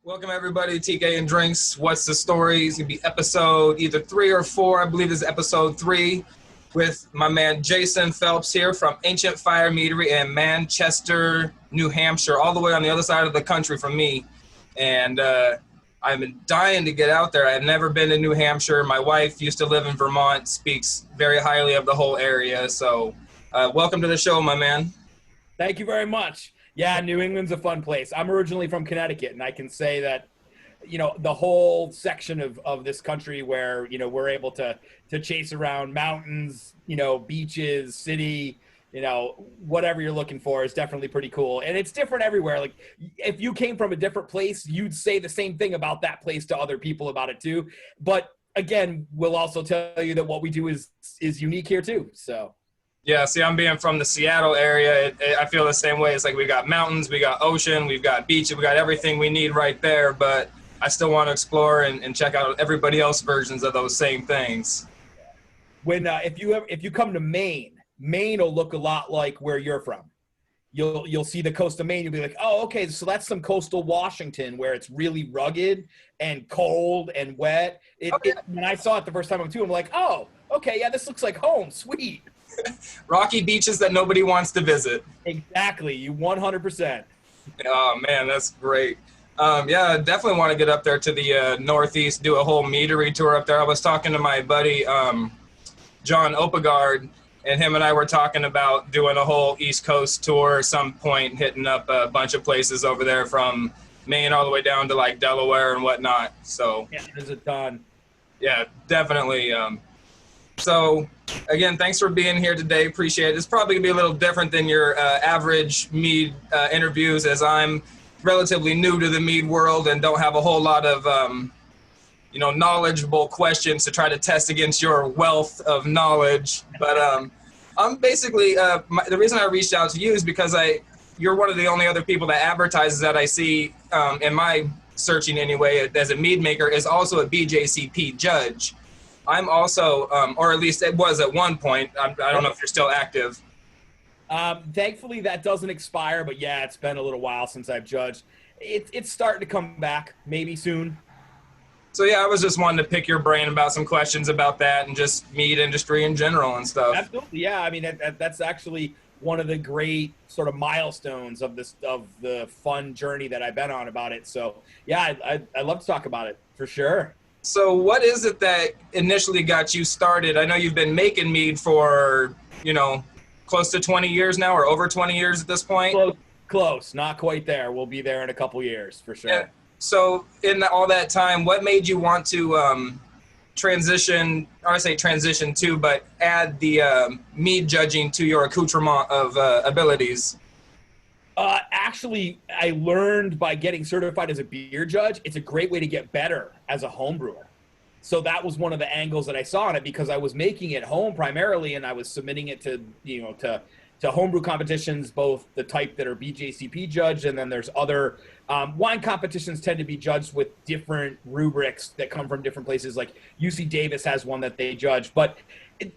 Welcome everybody to TK and Drinks. What's the story? It's gonna be episode either 3 or 4. I believe this is episode 3 with my man Jason Phelps here from Ancient Fire Meadery in Manchester, New Hampshire, all the way on the other side of the country from me. And I've been dying to get out there. I've never been to New Hampshire. My wife used to live in Vermont, speaks very highly of the whole area. So welcome to the show, my man. Thank you very much. Yeah, New England's a fun place. I'm originally from Connecticut, and I can say that, the whole section of this country where, we're able to chase around mountains, beaches, city, whatever you're looking for is definitely pretty cool. And it's different everywhere. Like, if you came from a different place, you'd say the same thing about that place to other people about it too. But again, we'll also tell you that what we do is unique here too, so. Yeah, see, I'm being from the Seattle area. I feel the same way. It's like we got mountains, we got ocean, we've got beaches, we got everything we need right there. But I still want to explore and check out everybody else's versions of those same things. When if you come to Maine will look a lot like where you're from. You'll see the coast of Maine. You'll be like, oh, okay, so that's some coastal Washington where it's really rugged and cold and wet. When I saw it the first time I'm like, oh, okay, yeah, this looks like home. Sweet. Rocky beaches that nobody wants to visit. Exactly, you 100%. Oh man, that's great. Yeah, I definitely want to get up there to the Northeast, do a whole meadery tour up there. I was talking to my buddy John Opegard, and him and I were talking about doing a whole East Coast tour at some point, hitting up a bunch of places over there from Maine all the way down to like Delaware and whatnot. So yeah, there's a ton. Yeah, definitely. So, again, thanks for being here today. Appreciate it. It's probably going to be a little different than your average mead interviews, as I'm relatively new to the mead world and don't have a whole lot of, knowledgeable questions to try to test against your wealth of knowledge. But I'm basically, the reason I reached out to you is because you're one of the only other people that advertises that I see in my searching anyway as a mead maker is also a BJCP judge. I'm also, or at least it was at one point. I don't know if you're still active. Thankfully, that doesn't expire, but yeah, it's been a little while since I've judged. It's starting to come back, maybe soon. So yeah, I was just wanting to pick your brain about some questions about that and just mead industry in general and stuff. Absolutely, yeah. I mean, that's actually one of the great sort of milestones of the fun journey that I've been on about it. So yeah, I'd love to talk about it for sure. So what is it that initially got you started? I know you've been making mead for, close to 20 years now, or over 20 years at this point. Close, not quite there. We'll be there in a couple years for sure. Yeah. So in all that time, what made you want to transition to, but add the mead judging to your accoutrement of abilities? Actually, I learned by getting certified as a beer judge, it's a great way to get better as a home brewer. So that was one of the angles that I saw in it, because I was making it home primarily, and I was submitting it to homebrew competitions, both the type that are BJCP judged, and then there's other wine competitions tend to be judged with different rubrics that come from different places. Like UC Davis has one that they judge, but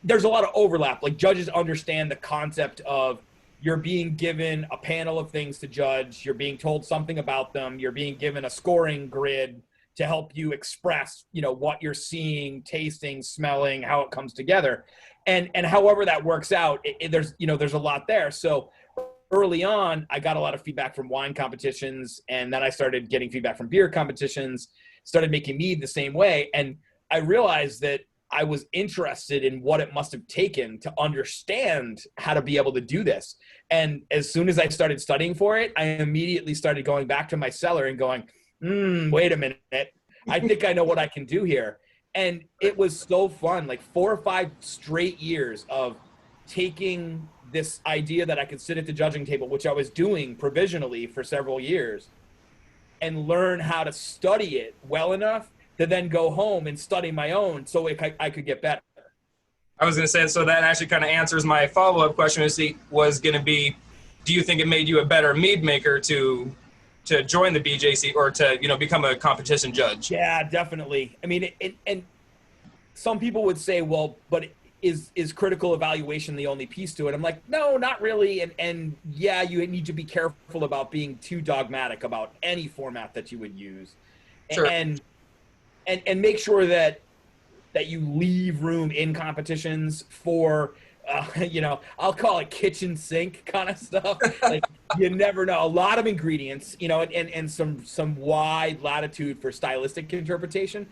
there's a lot of overlap. Like, judges understand the concept of you're being given a panel of things to judge. You're being told something about them. You're being given a scoring grid to help you express, what you're seeing, tasting, smelling, how it comes together. And however that works out, there's a lot there. So early on, I got a lot of feedback from wine competitions, and then I started getting feedback from beer competitions, started making mead the same way. And I realized that I was interested in what it must have taken to understand how to be able to do this. And as soon as I started studying for it, I immediately started going back to my cellar and going, wait a minute, I think I know what I can do here. And it was so fun, like 4 or 5 straight years of taking this idea that I could sit at the judging table, which I was doing provisionally for several years, and learn how to study it well enough to then go home and study my own so I could get better. I was going to say, so that actually kind of answers my follow-up question was going to be, do you think it made you a better mead maker to join the BJC or to, become a competition judge? Yeah, definitely. I mean, and some people would say, well, but is critical evaluation the only piece to it? I'm like, no, not really. And yeah, you need to be careful about being too dogmatic about any format that you would use, Sure. and make sure that you leave room in competitions for, I'll call it kitchen sink kind of stuff. Like, you never know. A lot of ingredients, and some wide latitude for stylistic interpretation,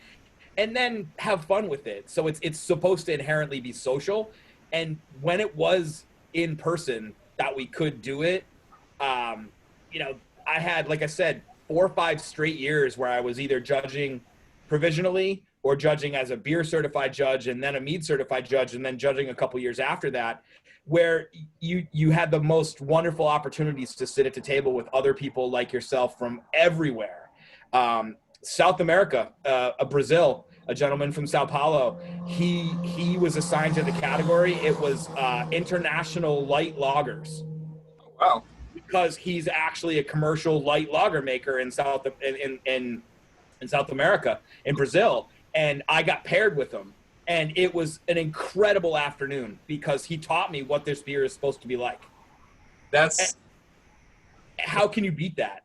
and then have fun with it. So it's supposed to inherently be social. And when it was in person that we could do it, I had, like I said, 4 or 5 straight years where I was either judging provisionally or judging as a beer certified judge and then a mead certified judge and then judging a couple years after that, where you had the most wonderful opportunities to sit at the table with other people like yourself from everywhere. South America, Brazil, a gentleman from Sao Paulo, he was assigned to the category. It was international light lagers. Wow. Because he's actually a commercial light lager maker in South America, in Brazil. And I got paired with him, and it was an incredible afternoon because he taught me what this beer is supposed to be like. How can you beat that?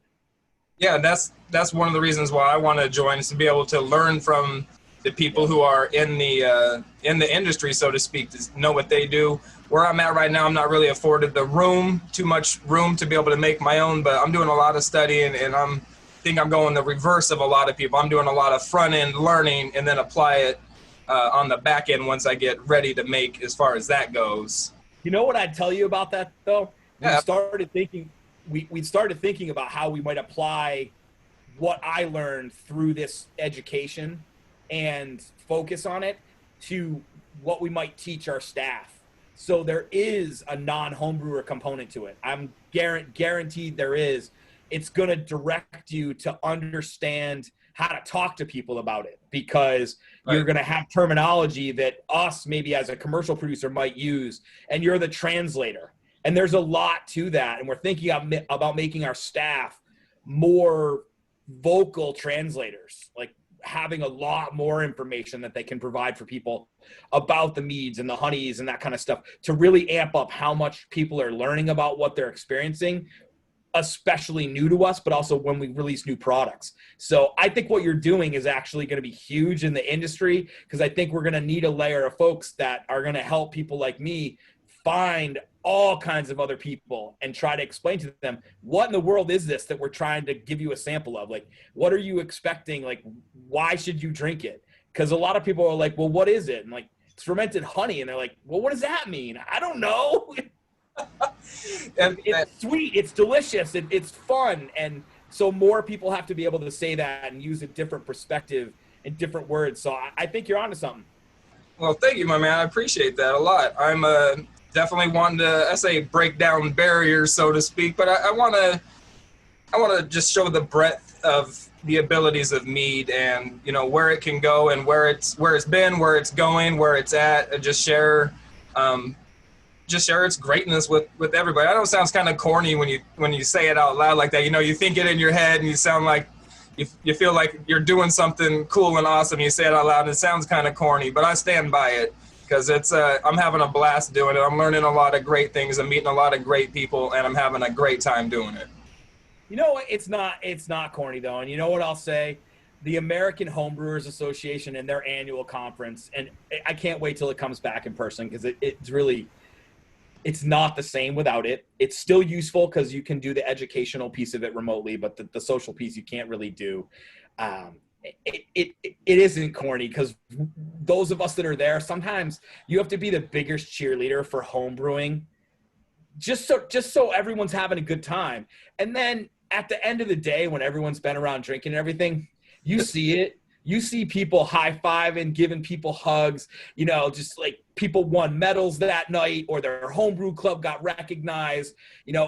Yeah, that's one of the reasons why I want to join, is to be able to learn from the people who are in the industry, so to speak, to know what they do. Where I'm at right now, I'm not really afforded too much room to be able to make my own, but I'm doing a lot of studying, and I think I'm going the reverse of a lot of people. I'm doing a lot of front end learning and then apply it on the back end once I get ready to make, as far as that goes. You know what I'd tell you about that though? Yeah. We started thinking about how we might apply what I learned through this education and focus on it to what we might teach our staff. So there is a non-homebrewer component to it. I'm guaranteed there is. It's going to direct you to understand how to talk to people about it, because you're going to have terminology that us maybe as a commercial producer might use, and you're the translator. And there's a lot to that. And we're thinking about making our staff more vocal translators, like having a lot more information that they can provide for people about the meads and the honeys and that kind of stuff, to really amp up how much people are learning about what they're experiencing, especially new to us, but also when we release new products. So I think what you're doing is actually going to be huge in the industry, because I think we're going to need a layer of folks that are going to help people like me find all kinds of other people and try to explain to them, what in the world is this that we're trying to give you a sample of? Like, what are you expecting? Like, why should you drink it? Because a lot of people are like, well, what is it? And like, it's fermented honey. And they're like, well, what does that mean? I don't know. It's sweet. It's delicious. It's fun. And so more people have to be able to say that and use a different perspective and different words. So I think you're onto something. Well, thank you, my man. I appreciate that a lot. I'm definitely wanting to, I say, break down barriers, so to speak, but I want to just show the breadth of the abilities of mead, and where it can go, and where it's been, where it's going, where it's at, and just share its greatness with everybody. I know it sounds kind of corny when you say it out loud like that. You think it in your head, and you sound like you feel like you're doing something cool and awesome. You say it out loud, and it sounds kind of corny, but I stand by it, because I'm having a blast doing it. I'm learning a lot of great things. I'm meeting a lot of great people, and I'm having a great time doing it. You know what? It's not corny though. And you know what I'll say? The American Homebrewers Association and their annual conference, and I can't wait till it comes back in person, because it's not the same without it. It's still useful because you can do the educational piece of it remotely, but the social piece you can't really do. It isn't corny, because those of us that are there, sometimes you have to be the biggest cheerleader for home brewing, just so everyone's having a good time. And then at the end of the day, when everyone's been around drinking and everything, you see it. You see people high-fiving, giving people hugs, just like people won medals that night, or their homebrew club got recognized,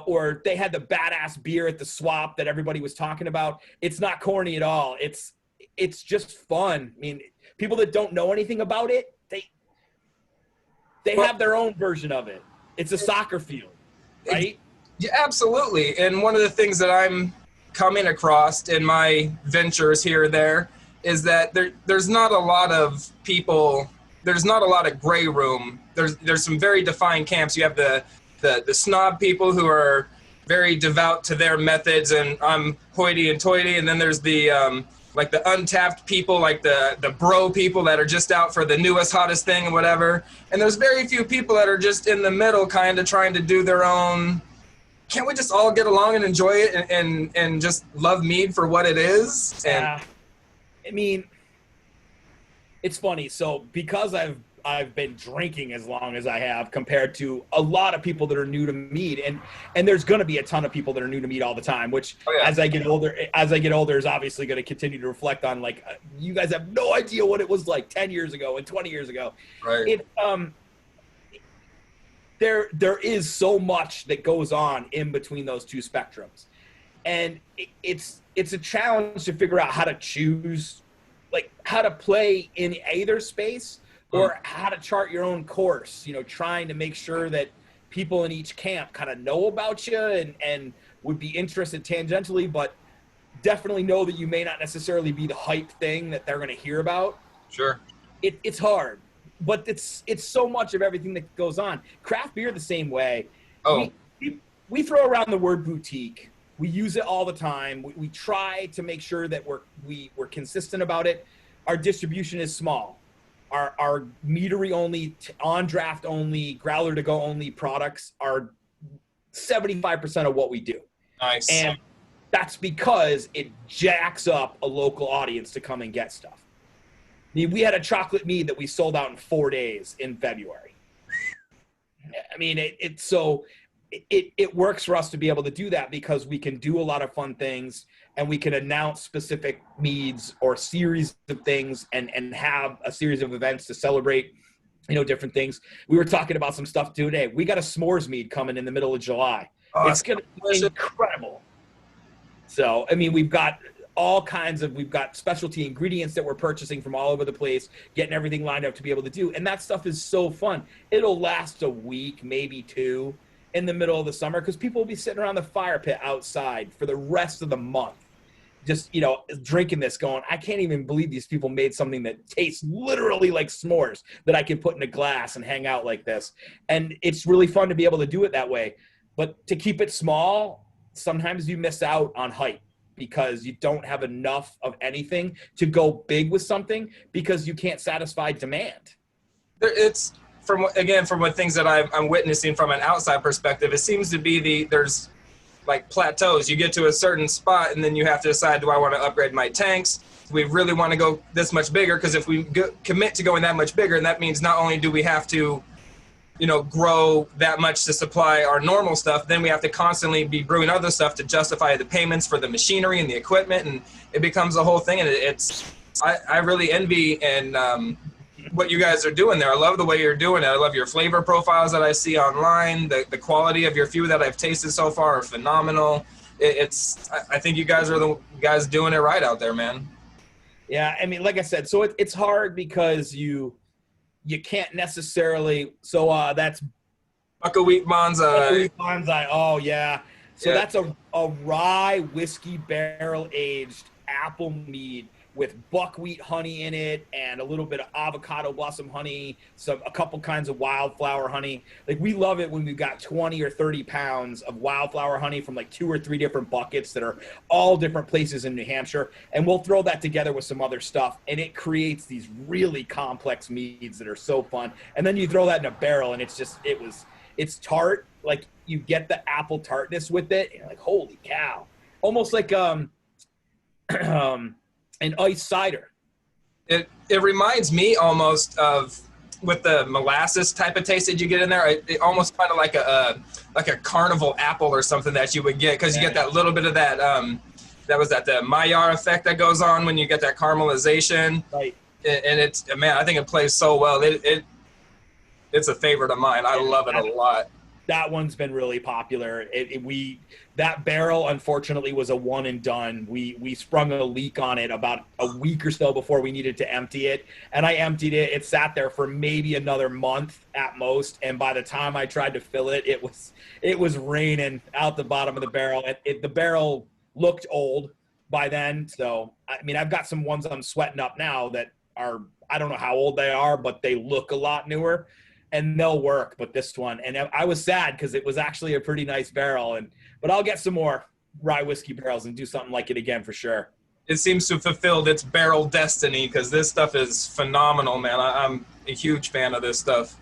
or they had the badass beer at the swap that everybody was talking about. It's not corny at all. It's just fun. I mean, people that don't know anything about it, they have their own version of it. It's a soccer field, right? Yeah, absolutely. And one of the things that I'm coming across in my ventures here or there is that there's not a lot of people there's not a lot of gray room. There's some very defined camps. You have the snob people who are very devout to their methods, and I'm hoity and toity, and then there's the like the untapped people, like the bro people that are just out for the newest hottest thing and whatever. And there's very few people that are just in the middle, kind of trying to do their own. Can't we just all get along and enjoy it and just love mead for what it is? And I mean, it's funny. So because I've been drinking as long as I have compared to a lot of people that are new to mead, and there's going to be a ton of people that are new to mead all the time, which as I get older is obviously going to continue to reflect on, like, you guys have no idea what it was like 10 years ago and 20 years ago. Right. There is so much that goes on in between those two spectrums, and it's a challenge to figure out how to choose, like, how to play in either space or how to chart your own course, you know, trying to make sure that people in each camp kind of know about you and would be interested tangentially, but definitely know that you may not necessarily be the hype thing that they're going to hear about. Sure. It's hard, but it's so much of everything that goes on. Craft beer the same way. Oh. We throw around the word boutique. We use it all the time. We try to make sure that we're consistent about it. Our distribution is small. Our meadery only, on draft only, growler to go only products are 75% of what we do. Nice. And that's because it jacks up a local audience to come and get stuff. I mean, we had a chocolate mead that we sold out in 4 days in February. I mean, it works for us to be able to do that because we can do a lot of fun things and we can announce specific meads or series of things and have a series of events to celebrate, you know, different things. We were talking about some stuff today. We got a s'mores mead coming in the middle of July. It's going to be incredible. So, I mean, we've got specialty ingredients that we're purchasing from all over the place, getting everything lined up to be able to do. And that stuff is so fun. It'll last a week, maybe two, in the middle of the summer, because people will be sitting around the fire pit outside for the rest of the month, just, you know, drinking this, going, I can't even believe these people made something that tastes literally like s'mores that I can put in a glass and hang out like this. And it's really fun to be able to do it that way. But to keep it small, sometimes you miss out on hype because you don't have enough of anything to go big with something because you can't satisfy demand. It's from what things that I'm witnessing from an outside perspective, it seems to be there's like plateaus. You get to a certain spot and then you have to decide, do I want to upgrade my tanks? Do we really want to go this much bigger? Because if we commit to going that much bigger, and that means not only do we have to, you know, grow that much to supply our normal stuff, then we have to constantly be brewing other stuff to justify the payments for the machinery and the equipment, and it becomes a whole thing. And I really envy and what you guys are doing there. I love the way you're doing it. I love your flavor profiles that I see online. The quality of your few that I've tasted so far are phenomenal. I think you guys are the guys doing it right out there, man. Yeah, I mean, like I said, so it's hard because you can't necessarily. So that's Buckwheat Bonsai. Bonsai. Oh yeah. So that's a rye whiskey barrel aged apple mead with buckwheat honey in it and a little bit of avocado blossom honey, a couple kinds of wildflower honey. Like, we love it when we've got 20 or 30 pounds of wildflower honey from like 2 or 3 different buckets that are all different places in New Hampshire. And we'll throw that together with some other stuff, and it creates these really complex meads that are so fun. And then you throw that in a barrel, and it's tart. Like, you get the apple tartness with it, and you're like, holy cow. Almost like an iced cider. It reminds me almost of, with the molasses type of taste that you get in there, it almost kind of like a carnival apple or something that you would get, because you get that little bit of that the Maillard effect that goes on when you get that caramelization. Right. And it's, man, I think it plays so well. It's a favorite of mine. I love it a lot. That one's been really popular. That barrel, unfortunately, was a one and done. We sprung a leak on it about a week or so before we needed to empty it, and I emptied it. It sat there for maybe another month at most, and by the time I tried to fill it, it was raining out the bottom of the barrel. The barrel looked old by then, so I mean, I've got some ones I'm sweating up now that are, I don't know how old they are, but they look a lot newer, and they'll work. But this one, and I was sad because it was actually a pretty nice barrel, but I'll get some more rye whiskey barrels and do something like it again for sure. It seems to have fulfilled its barrel destiny because this stuff is phenomenal, man. I'm a huge fan of this stuff.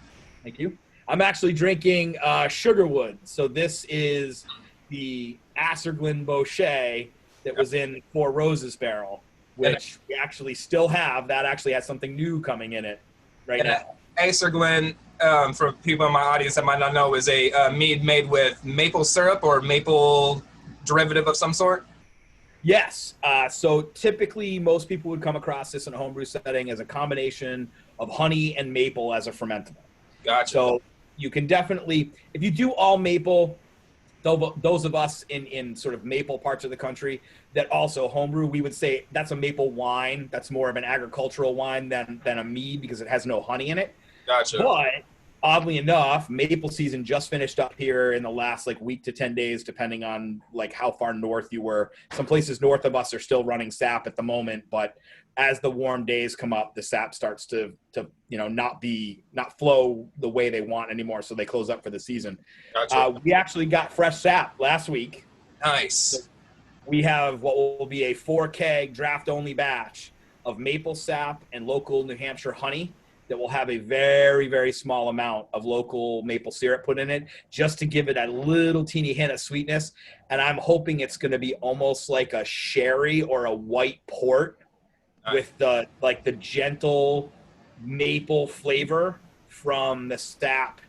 Thank you. I'm actually drinking Sugarwood. So this is the Asserglen Bochet that was in Four Roses barrel, which we actually still have. That actually has something new coming in it right now. Asserglen, for people in my audience that might not know, is a mead made with maple syrup or maple derivative of some sort. Yes. So typically most people would come across this in a homebrew setting as a combination of honey and maple as a fermentable. Gotcha. So you can definitely, if you do all maple, those of us in sort of maple parts of the country that also homebrew, we would say that's a maple wine. That's more of an agricultural wine than a mead because it has no honey in it. Gotcha. But oddly enough, maple season just finished up here in the last week to 10 days, depending on how far north you were. Some places north of us are still running sap at the moment, but as the warm days come up, the sap starts to not flow the way they want anymore, so they close up for the season. Gotcha. We actually got fresh sap last week. Nice. So we have what will be a 4-keg draft-only batch of maple sap and local New Hampshire honey that will have a very, very small amount of local maple syrup put in it just to give it a little teeny hint of sweetness. And I'm hoping it's going to be almost like a sherry or a white port with the gentle maple flavor from the sap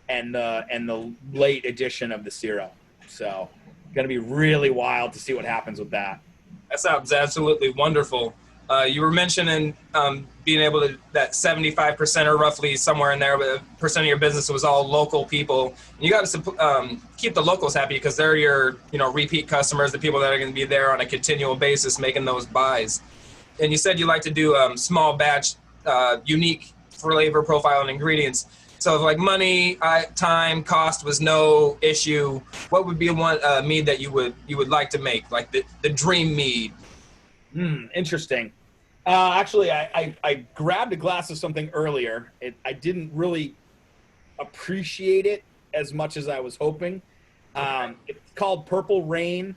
and the late addition of the syrup. So going to be really wild to see what happens with that. That sounds absolutely wonderful. You were mentioning being able to, that 75% or roughly somewhere in there, percent of your business was all local people. You got to keep the locals happy because they're your, repeat customers, the people that are going to be there on a continual basis making those buys. And you said you like to do small batch, unique flavor profile and ingredients. So if money, time, cost was no issue, what would be one mead that you would like to make, like the dream mead? Interesting. Actually, I grabbed a glass of something earlier. I didn't really appreciate it as much as I was hoping. It's called Purple Rain.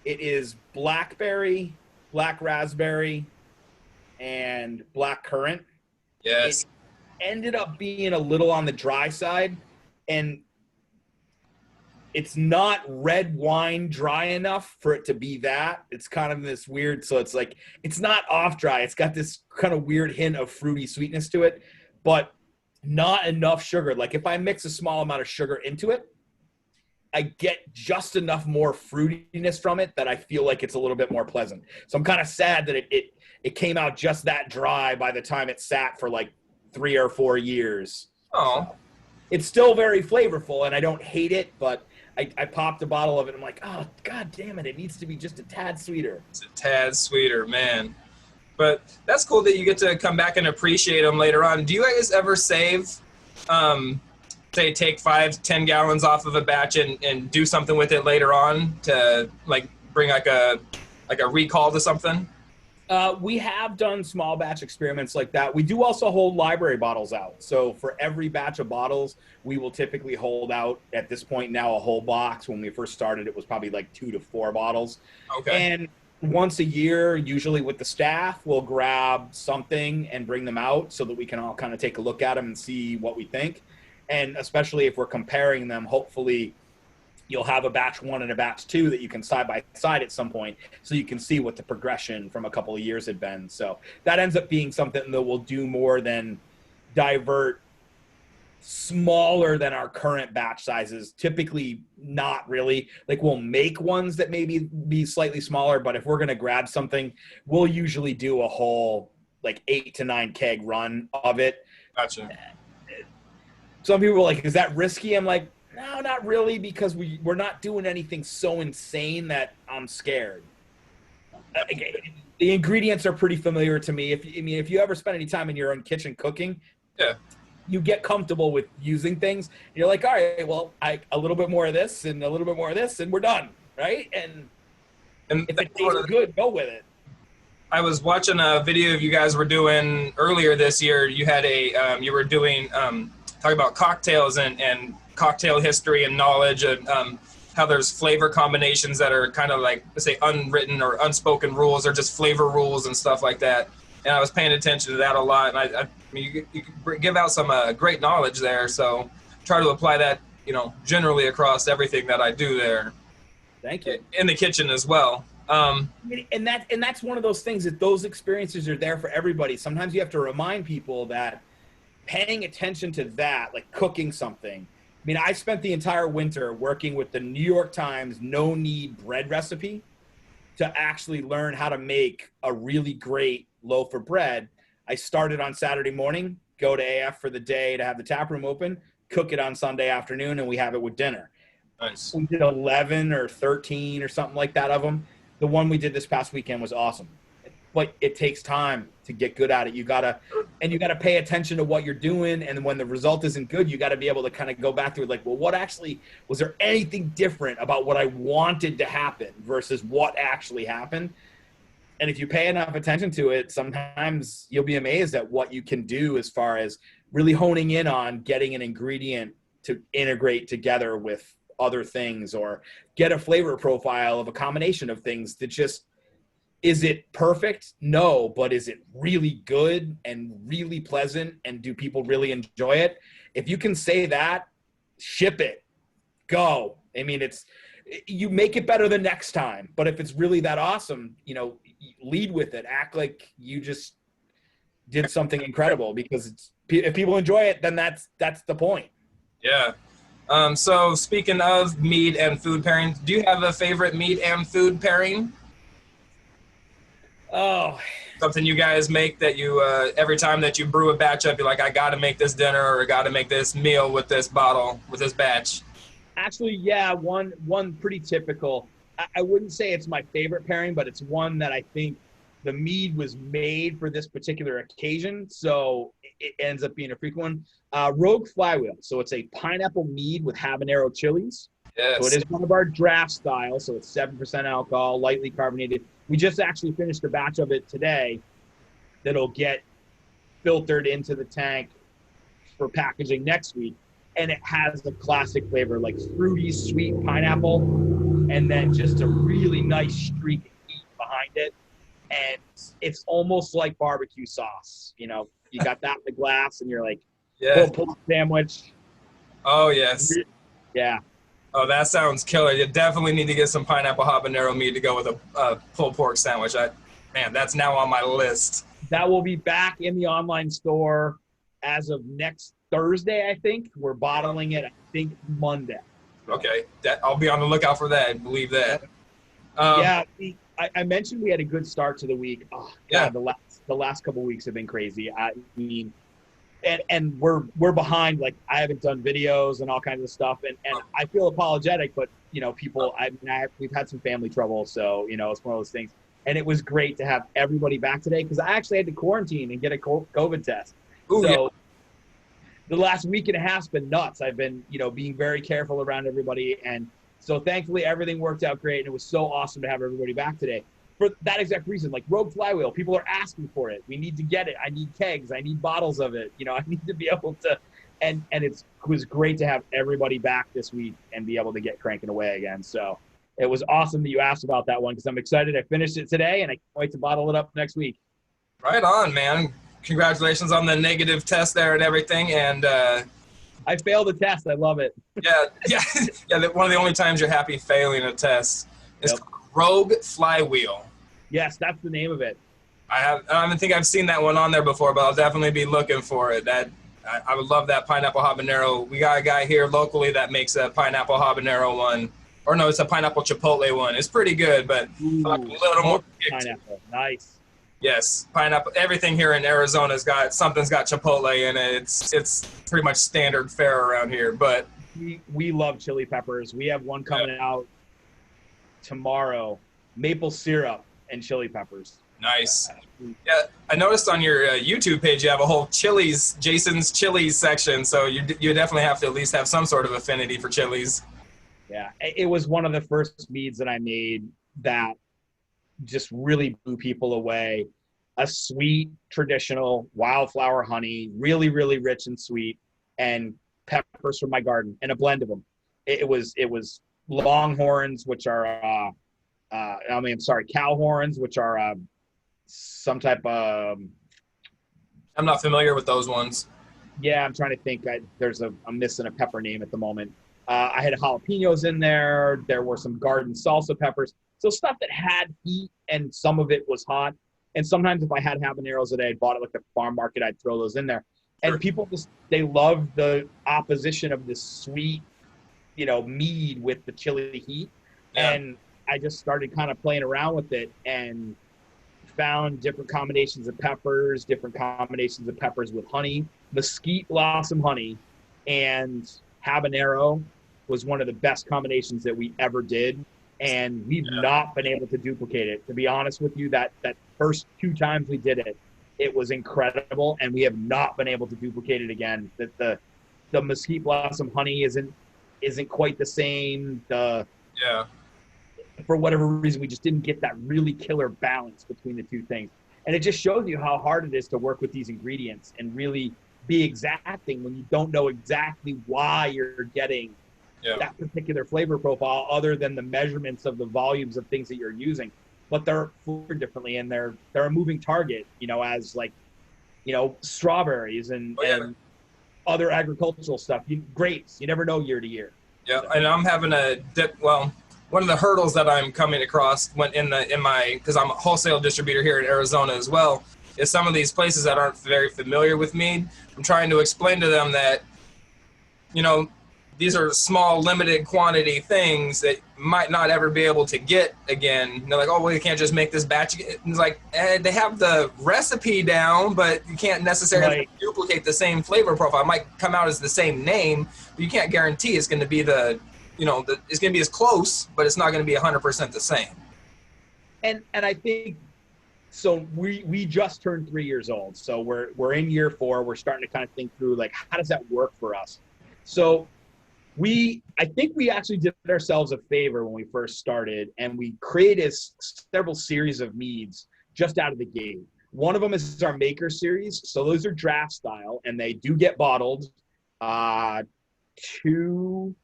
It is blackberry, black raspberry, and black currant. Yes. It ended up being a little on the dry side, and it's not red wine dry enough for it to be that. It's kind of this weird, so it's not off dry. It's got this kind of weird hint of fruity sweetness to it, but not enough sugar. If I mix a small amount of sugar into it, I get just enough more fruitiness from it that I feel like it's a little bit more pleasant. So I'm kind of sad that it came out just that dry by the time it sat for 3 or 4 years. Oh. So it's still very flavorful, and I don't hate it, but I popped a bottle of it. And I'm like, oh, God damn it. It needs to be just a tad sweeter. It's a tad sweeter, man. But that's cool that you get to come back and appreciate them later on. Do you guys ever save, say, take 5-10 gallons off of a batch and do something with it later on to, bring a recall to something? We have done small batch experiments like that. We do also hold library bottles out. So for every batch of bottles, we will typically hold out, at this point now, a whole box. When we first started, it was probably 2 to 4 bottles. Okay. And once a year, usually with the staff, we'll grab something and bring them out so that we can all kind of take a look at them and see what we think. And especially if we're comparing them, hopefully you'll have a batch 1 and a batch 2 that you can side by side at some point so you can see what the progression from a couple of years had been. So that ends up being something that will do more than divert smaller than our current batch sizes. Typically not really. We'll make ones that maybe be slightly smaller, but if we're going to grab something, we'll usually do a whole 8 to 9 keg run of it. Gotcha. Some people are like, is that risky? I'm like, no, not really, because we're not doing anything so insane that I'm scared. The ingredients are pretty familiar to me. If you ever spend any time in your own kitchen cooking, yeah, you get comfortable with using things. You're like, all right, well, a little bit more of this and a little bit more of this, and we're done, right? And if it tastes good, go with it. I was watching a video of you guys were doing earlier this year. You had you were doing talking about cocktails and cocktail history and knowledge, and how there's flavor combinations that are kind of like, let's say, unwritten or unspoken rules, or just flavor rules and stuff like that. And I was paying attention to that a lot. And I mean, you give out some great knowledge there. So try to apply that, generally across everything that I do there. Thank you. In the kitchen as well. And that's one of those things, that those experiences are there for everybody. Sometimes you have to remind people that paying attention to that, like cooking something. I mean, I spent the entire winter working with the New York Times no-knead bread recipe to actually learn how to make a really great loaf of bread. I started on Saturday morning, go to AF for the day to have the tap room open, cook it on Sunday afternoon, and we have it with dinner. Nice. We did 11 or 13 or something like that of them. The one we did this past weekend was awesome. But it takes time to get good at it. You gotta pay attention to what you're doing. And when the result isn't good, you gotta be able to kind of go back to it, like, well, was there anything different about what I wanted to happen versus what actually happened? And if you pay enough attention to it, sometimes you'll be amazed at what you can do as far as really honing in on getting an ingredient to integrate together with other things, or get a flavor profile of a combination of things that just, is it perfect? No, but is it really good and really pleasant, and do people really enjoy it? If you can say that, ship it, go. I mean, you make it better the next time, but if it's really that awesome, lead with it. Act like you just did something incredible, because if people enjoy it, then that's the point. Yeah. So speaking of meat and food pairings, do you have a favorite meat and food pairing? Oh, something you guys make that you every time that you brew a batch up, you're like, I got to make this dinner, or I got to make this meal with this bottle, with this batch. Actually, yeah, one pretty typical. I wouldn't say it's my favorite pairing, but it's one that I think the mead was made for this particular occasion, so it ends up being a frequent one. Rogue Flywheel. So it's a pineapple mead with habanero chilies. Yes. So it is one of our draft styles. So it's 7% alcohol, lightly carbonated. We just actually finished a batch of it today that'll get filtered into the tank for packaging next week. And it has a classic flavor, like fruity, sweet pineapple, and then just a really nice streak of heat behind it. And it's almost like barbecue sauce. You got that in the glass, and you're like, yeah, pulled sandwich. Oh, yes. Yeah. Oh, that sounds killer. You definitely need to get some pineapple habanero meat to go with a pulled pork sandwich. Man, that's now on my list. That will be back in the online store as of next Thursday, I think. We're bottling it, I think, Monday. Okay. I'll be on the lookout for that. Believe that. Yeah, I mentioned we had a good start to the week. Oh, yeah. God, the last couple of weeks have been crazy. I mean, and we're behind. Like, I haven't done videos and all kinds of stuff, and I feel apologetic, but people, we've had some family trouble, so it's one of those things. And it was great to have everybody back today, because I actually had to quarantine and get a COVID test. Ooh, so yeah. The last week and a half's been nuts. I've been being very careful around everybody, and so thankfully everything worked out great, and it was so awesome to have everybody back today. For that exact reason, like Rogue Flywheel, people are asking for it. We need to get it. I need kegs. I need bottles of it. I need to be able to, and it was great to have everybody back this week and be able to get cranking away again. So it was awesome that you asked about that one, because I'm excited. I finished it today, and I can't wait to bottle it up next week. Right on, man. Congratulations on the negative test there and everything. And I failed the test. I love it. Yeah. One of the only times you're happy failing a test is Rogue Flywheel. Yes, that's the name of it. I don't think I've seen that one on there before, but I'll definitely be looking for it. I would love that pineapple habanero. We got a guy here locally that makes a pineapple habanero one. Or no, it's a pineapple chipotle one. It's pretty good, but a little more pineapple. Nice. Yes, pineapple. Everything here in Arizona's got chipotle in it. It's pretty much standard fare around here. But we love chili peppers. We have one coming out tomorrow. Maple syrup and chili peppers. Nice. Yeah, I noticed on your YouTube page you have a whole Jason's Chilies section. So you definitely have to at least have some sort of affinity for chilies. Yeah, it was one of the first meads that I made that just really blew people away. A sweet, traditional wildflower honey, really, really rich and sweet, and peppers from my garden, and a blend of them. It was longhorns, which are cow horns, which are some type of. I'm not familiar with those ones. Yeah, I'm trying to think. I'm missing a pepper name at the moment. I had jalapenos in there. There were some garden salsa peppers. So stuff that had heat, and some of it was hot. And sometimes if I had habaneros that I had bought at like the farm market, I'd throw those in there. Sure. And people they love the opposition of this sweet, mead with the chili heat. Yeah. And I just started kind of playing around with it and found different combinations of peppers, with honey. Mesquite blossom honey and habanero was one of the best combinations that we ever did. And we've not been able to duplicate it. To be honest with you, that first 2 times we did it, it was incredible. And we have not been able to duplicate it again. That the mesquite blossom honey isn't quite the same. For whatever reason, we just didn't get that really killer balance between the two things. And it just shows you how hard it is to work with these ingredients and really be exacting when you don't know exactly why you're getting that particular flavor profile, other than the measurements of the volumes of things that you're using. But they're flavored differently, and they're a moving target, as strawberries and other agricultural stuff. Grapes, you never know year to year. Yeah, and I'm having one of the hurdles that I'm coming across because I'm a wholesale distributor here in Arizona as well, is some of these places that aren't very familiar with mead. I'm trying to explain to them that, these are small, limited quantity things that might not ever be able to get again. And they're like, oh, well, you can't just make this batch. It's like, they have the recipe down, but you can't necessarily duplicate the same flavor profile. It might come out as the same name, but you can't guarantee it's going to be it's going to be as close, but it's not going to be 100% the same. And I think, so we just turned 3 years old. So we're in year 4. We're starting to kind of think through, like, how does that work for us? So I think we actually did ourselves a favor when we first started, and we created several series of meads just out of the gate. One of them is our Maker series. So those are draft style, and they do get bottled. Two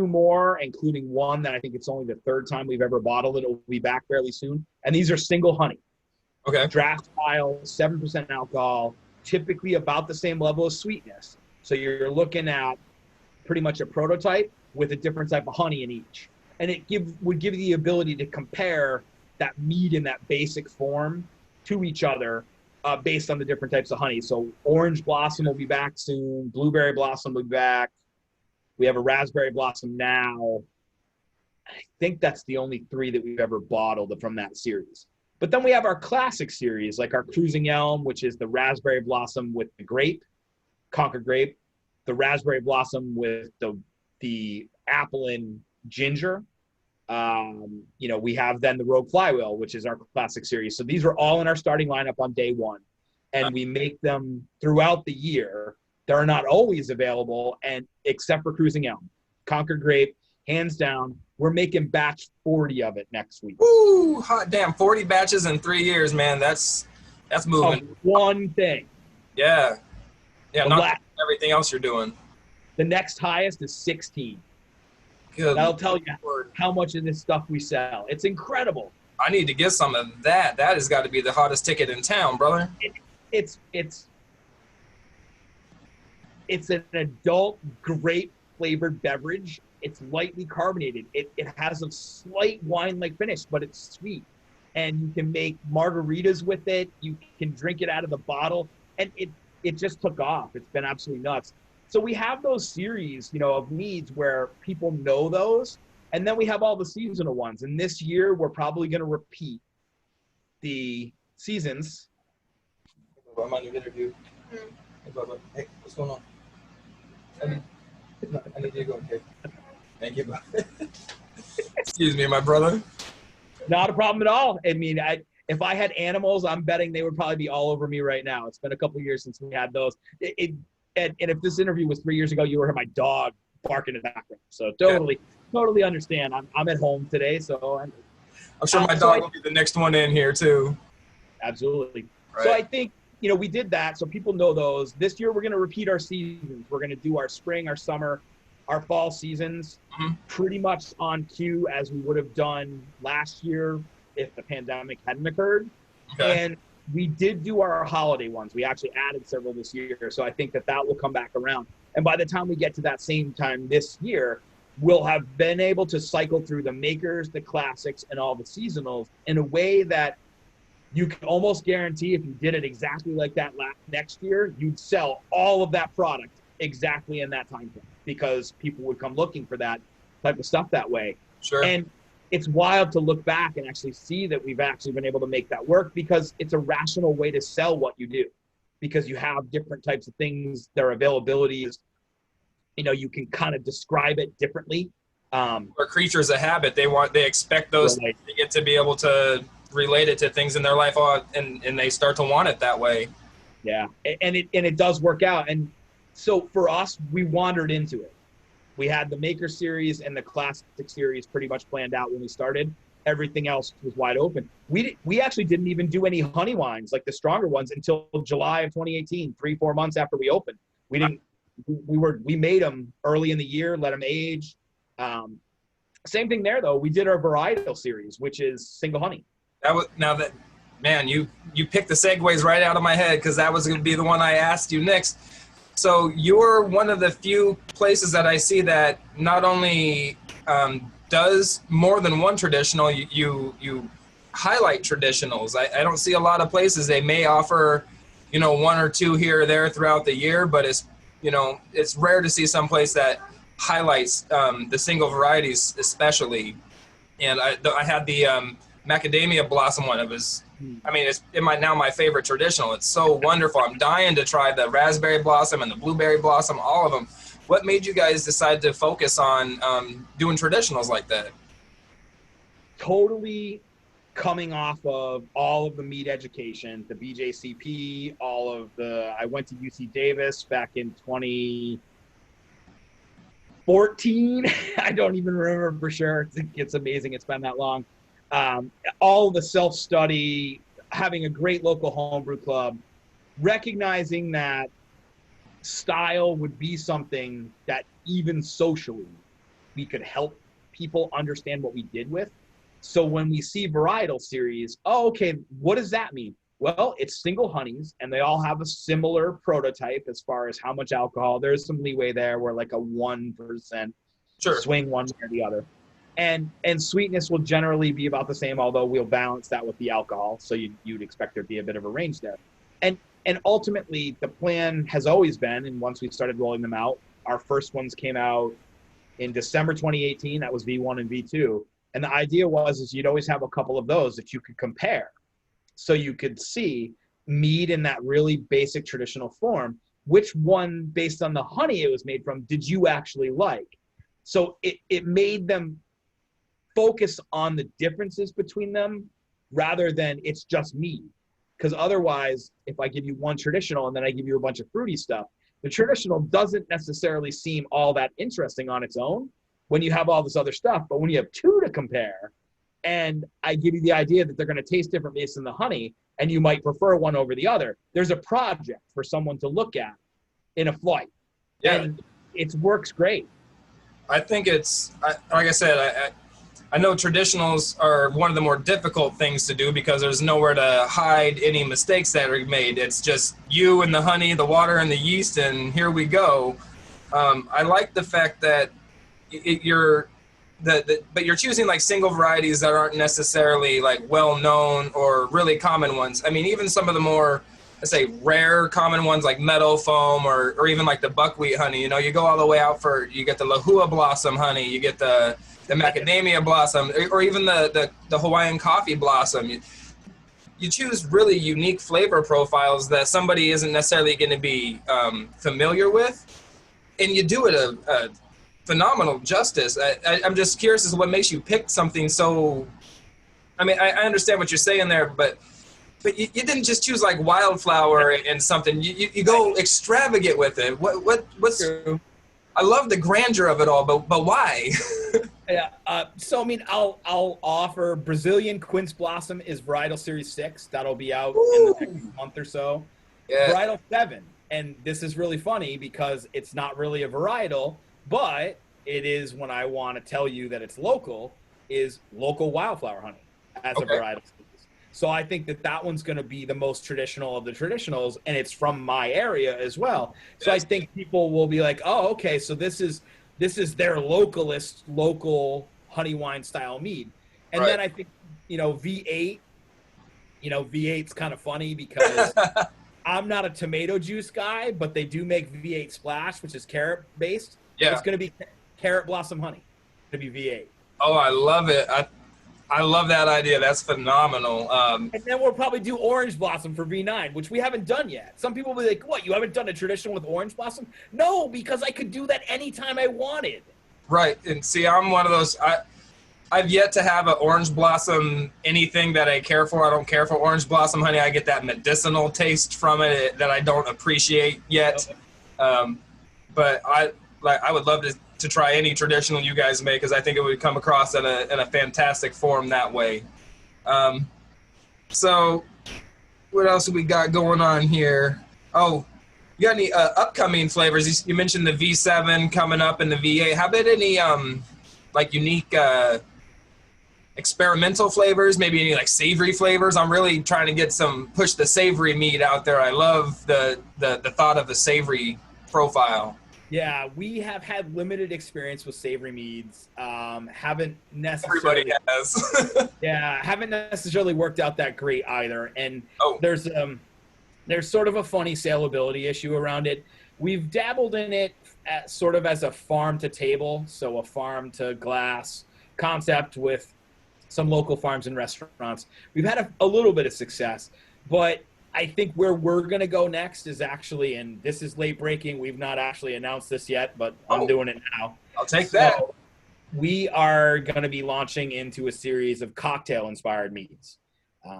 more, including one that I think it's only the 3rd time we've ever bottled it. It will be back fairly soon. And these are single honey. Okay. Draft style, 7% alcohol, typically about the same level of sweetness. So you're looking at pretty much a prototype with a different type of honey in each. And it would give you the ability to compare that mead in that basic form to each other based on the different types of honey. So orange blossom will be back soon. Blueberry blossom will be back. We have a raspberry blossom now. I think that's the only 3 that we've ever bottled from that series. But then we have our classic series, like our Cruising Elm, which is the raspberry blossom with the grape, Concord grape, the raspberry blossom with the apple and ginger. We have then the Rogue Flywheel, which is our classic series. So these are all in our starting lineup on day 1. And we make them throughout the year. They're not always available, and except for Cruising Elm. Concord grape, hands down. We're making batch 40 of it next week. Ooh, hot damn, 40 batches in 3 years, man. That's moving. Of one thing. Yeah, not everything else you're doing. The next highest is 16. Good That'll tell you Lord. how much of this stuff we sell. It's incredible. I need to get some of that. That has got to be the hottest ticket in town, brother. It's an adult grape flavored beverage. It's lightly carbonated. It has a slight wine-like finish, but it's sweet. And you can make margaritas with it. You can drink it out of the bottle. And it just took off. It's been absolutely nuts. So we have those series, of meads where people know those. And then we have all the seasonal ones. And this year, we're probably going to repeat the seasons. I'm on your interview. Hey, Bubba. Hey, what's going on? I need you to go, okay? Thank you, Bubba. Excuse me, my brother. Not a problem at all. I mean, if I had animals, I'm betting they would probably be all over me right now. It's been a couple of years since we had those. And if this interview was 3 years ago, you would hear my dog barking in the background. So totally understand. I'm at home today, so I'm sure my dog will be the next one in here too. Absolutely. Right. So I think, we did that so people know those. This year we're going to repeat our seasons. We're going to do our spring, our summer, our fall seasons pretty much on cue as we would have done last year if the pandemic hadn't occurred. Okay. And we did do our holiday ones. We actually added several this year. So I think that will come back around. And by the time we get to that same time this year, we'll have been able to cycle through the makers, the classics, and all the seasonals in a way that you can almost guarantee if you did it exactly like that next year, you'd sell all of that product exactly in that time frame because people would come looking for that type of stuff that way. Sure. And it's wild to look back and actually see that we've actually been able to make that work because it's a rational way to sell what you do because you have different types of things, their availabilities, you can kind of describe it differently. Or creatures of habit, they expect those Right. to get to be able to relate it to things in their life, and they start to want it that way. Yeah, and it does work out. And so for us, we wandered into it. We had the Maker series and the Classic series pretty much planned out when we started. Everything else was wide open. We actually didn't even do any honey wines, like the stronger ones, until July of 2018, 3-4 months after we opened. We made them early in the year, let them age. Same thing there, though. We did our varietal series, which is single honey. You picked the segues right out of my head because that was going to be the one I asked you next. So you're one of the few places that I see that not only does more than one traditional, you highlight traditionals. I don't see a lot of places. They may offer, one or two here or there throughout the year, but it's rare to see some place that highlights the single varieties especially. And I had the macadamia blossom one. It's now my favorite traditional. It's so wonderful. I'm dying to try the raspberry blossom and the blueberry blossom, all of them. What made you guys decide to focus on doing traditionals like that? Totally coming off of all of the meat education, the BJCP, I went to UC Davis back in 2014. I don't even remember for sure. It's amazing. It's been that long. All the self-study, having a great local homebrew club, recognizing that style would be something that even socially we could help people understand what we did with. So when we see varietal series, okay, what does that mean? Well, it's single honeys, and they all have a similar prototype as far as how much alcohol. There's some leeway there where like a 1% swing one way or the other. And sweetness will generally be about the same, although we'll balance that with the alcohol. So you'd expect there to be a bit of a range there. And ultimately, the plan has always been, and once we started rolling them out, our first ones came out in December 2018. That was V1 and V2. And the idea is you'd always have a couple of those that you could compare. So you could see mead in that really basic traditional form. Which one, based on the honey it was made from, did you actually like? So it made them focus on the differences between them rather than it's just mead. Because otherwise, if I give you one traditional and then I give you a bunch of fruity stuff, the traditional doesn't necessarily seem all that interesting on its own when you have all this other stuff. But when you have two to compare, and I give you the idea that they're going to taste different based on the honey, and you might prefer one over the other, there's a project for someone to look at in a flight. Yeah. And it works great. I think like I said, I know traditionals are one of the more difficult things to do because there's nowhere to hide any mistakes that are made. It's just you and the honey, the water and the yeast, and here we go. I like the fact that but you're choosing like single varieties that aren't necessarily like well-known or really common ones. I mean, even some of the more, let's say, rare common ones like meadow foam or even like the buckwheat honey, you go all the way out you get the lahua blossom honey, you get the macadamia blossom, or even the Hawaiian coffee blossom. You choose really unique flavor profiles that somebody isn't necessarily going to be familiar with, and you do it a phenomenal justice. I'm just curious as to what makes you pick something so. I mean, I understand what you're saying there, but you didn't just choose like wildflower and something. You go extravagant with it. What's? True. I love the grandeur of it all, but why? Yeah. So I mean, I'll offer Brazilian Quince Blossom is Varietal Series 6. That'll be out in the next Ooh, month or so. yeah. Varietal 7, and this is really funny because it's not really a varietal, but it is when I want to tell you that it's local, is local wildflower honey as a Okay. varietal species. So I think that that one's going to be the most traditional of the traditionals, and it's from my area as well. So I Yes. think people will be like, oh, okay, so this is their localist local honey wine style mead. And Right. then I think, V8, V8's kind of funny because I'm not a tomato juice guy, but they do make V8 Splash, which is carrot based. It's Yeah. going to be carrot blossom honey. It's going to be V8. Oh, I love it. I love that idea. That's phenomenal. And then we'll probably do orange blossom for V9, which we haven't done yet. Some people will be like, what, you haven't done a traditional with orange blossom? No, because I could do that anytime I wanted. Right. And see, I'm one of those. I've yet to have an orange blossom anything that I care for. I don't care for orange blossom honey. I get that medicinal taste from it that I don't appreciate yet. Um, but I would love to try any traditional you guys make because I think it would come across in a fantastic form that way. Um, so what else have we got going on here? Oh, you got any upcoming flavors? You mentioned the V7 coming up and the V8. How about any like unique experimental flavors? Maybe any like savory flavors? I'm really trying to push the savory meat out there. I love the thought of the savory profile. Yeah, we have had limited experience with savory meads. Haven't Everybody necessarily, has. yeah, haven't necessarily worked out that great either. And Oh, there's sort of a funny salability issue around it. We've dabbled in it sort of as a farm to table, so a farm to glass concept with some local farms and restaurants. We've had a little bit of success, but I think where we're going to go next is actually, and this is late breaking, we've not actually announced this yet, but I'm oh, doing it now. I'll take that. So we are going to be launching into a series of cocktail inspired meads.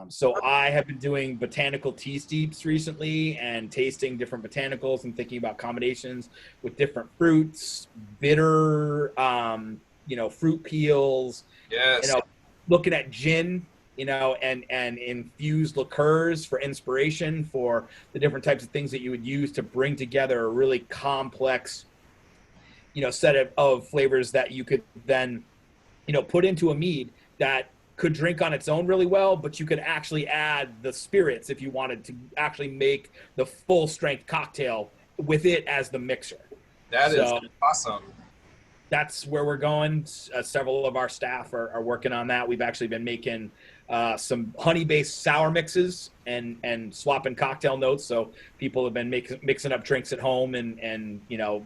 So I have been doing botanical tea steeps recently and tasting different botanicals and thinking about combinations with different fruits, bitter, fruit peels, Yes. looking at gin, and infused liqueurs for inspiration for the different types of things that you would use to bring together a really complex, set of flavors that you could then, put into a mead that could drink on its own really well, but you could actually add the spirits if you wanted to actually make the full strength cocktail with it as the mixer. That is awesome. That's where we're going. Several of our staff are working on that. We've actually been making some honey-based sour mixes and swapping cocktail notes. So people have been mixing up drinks at home and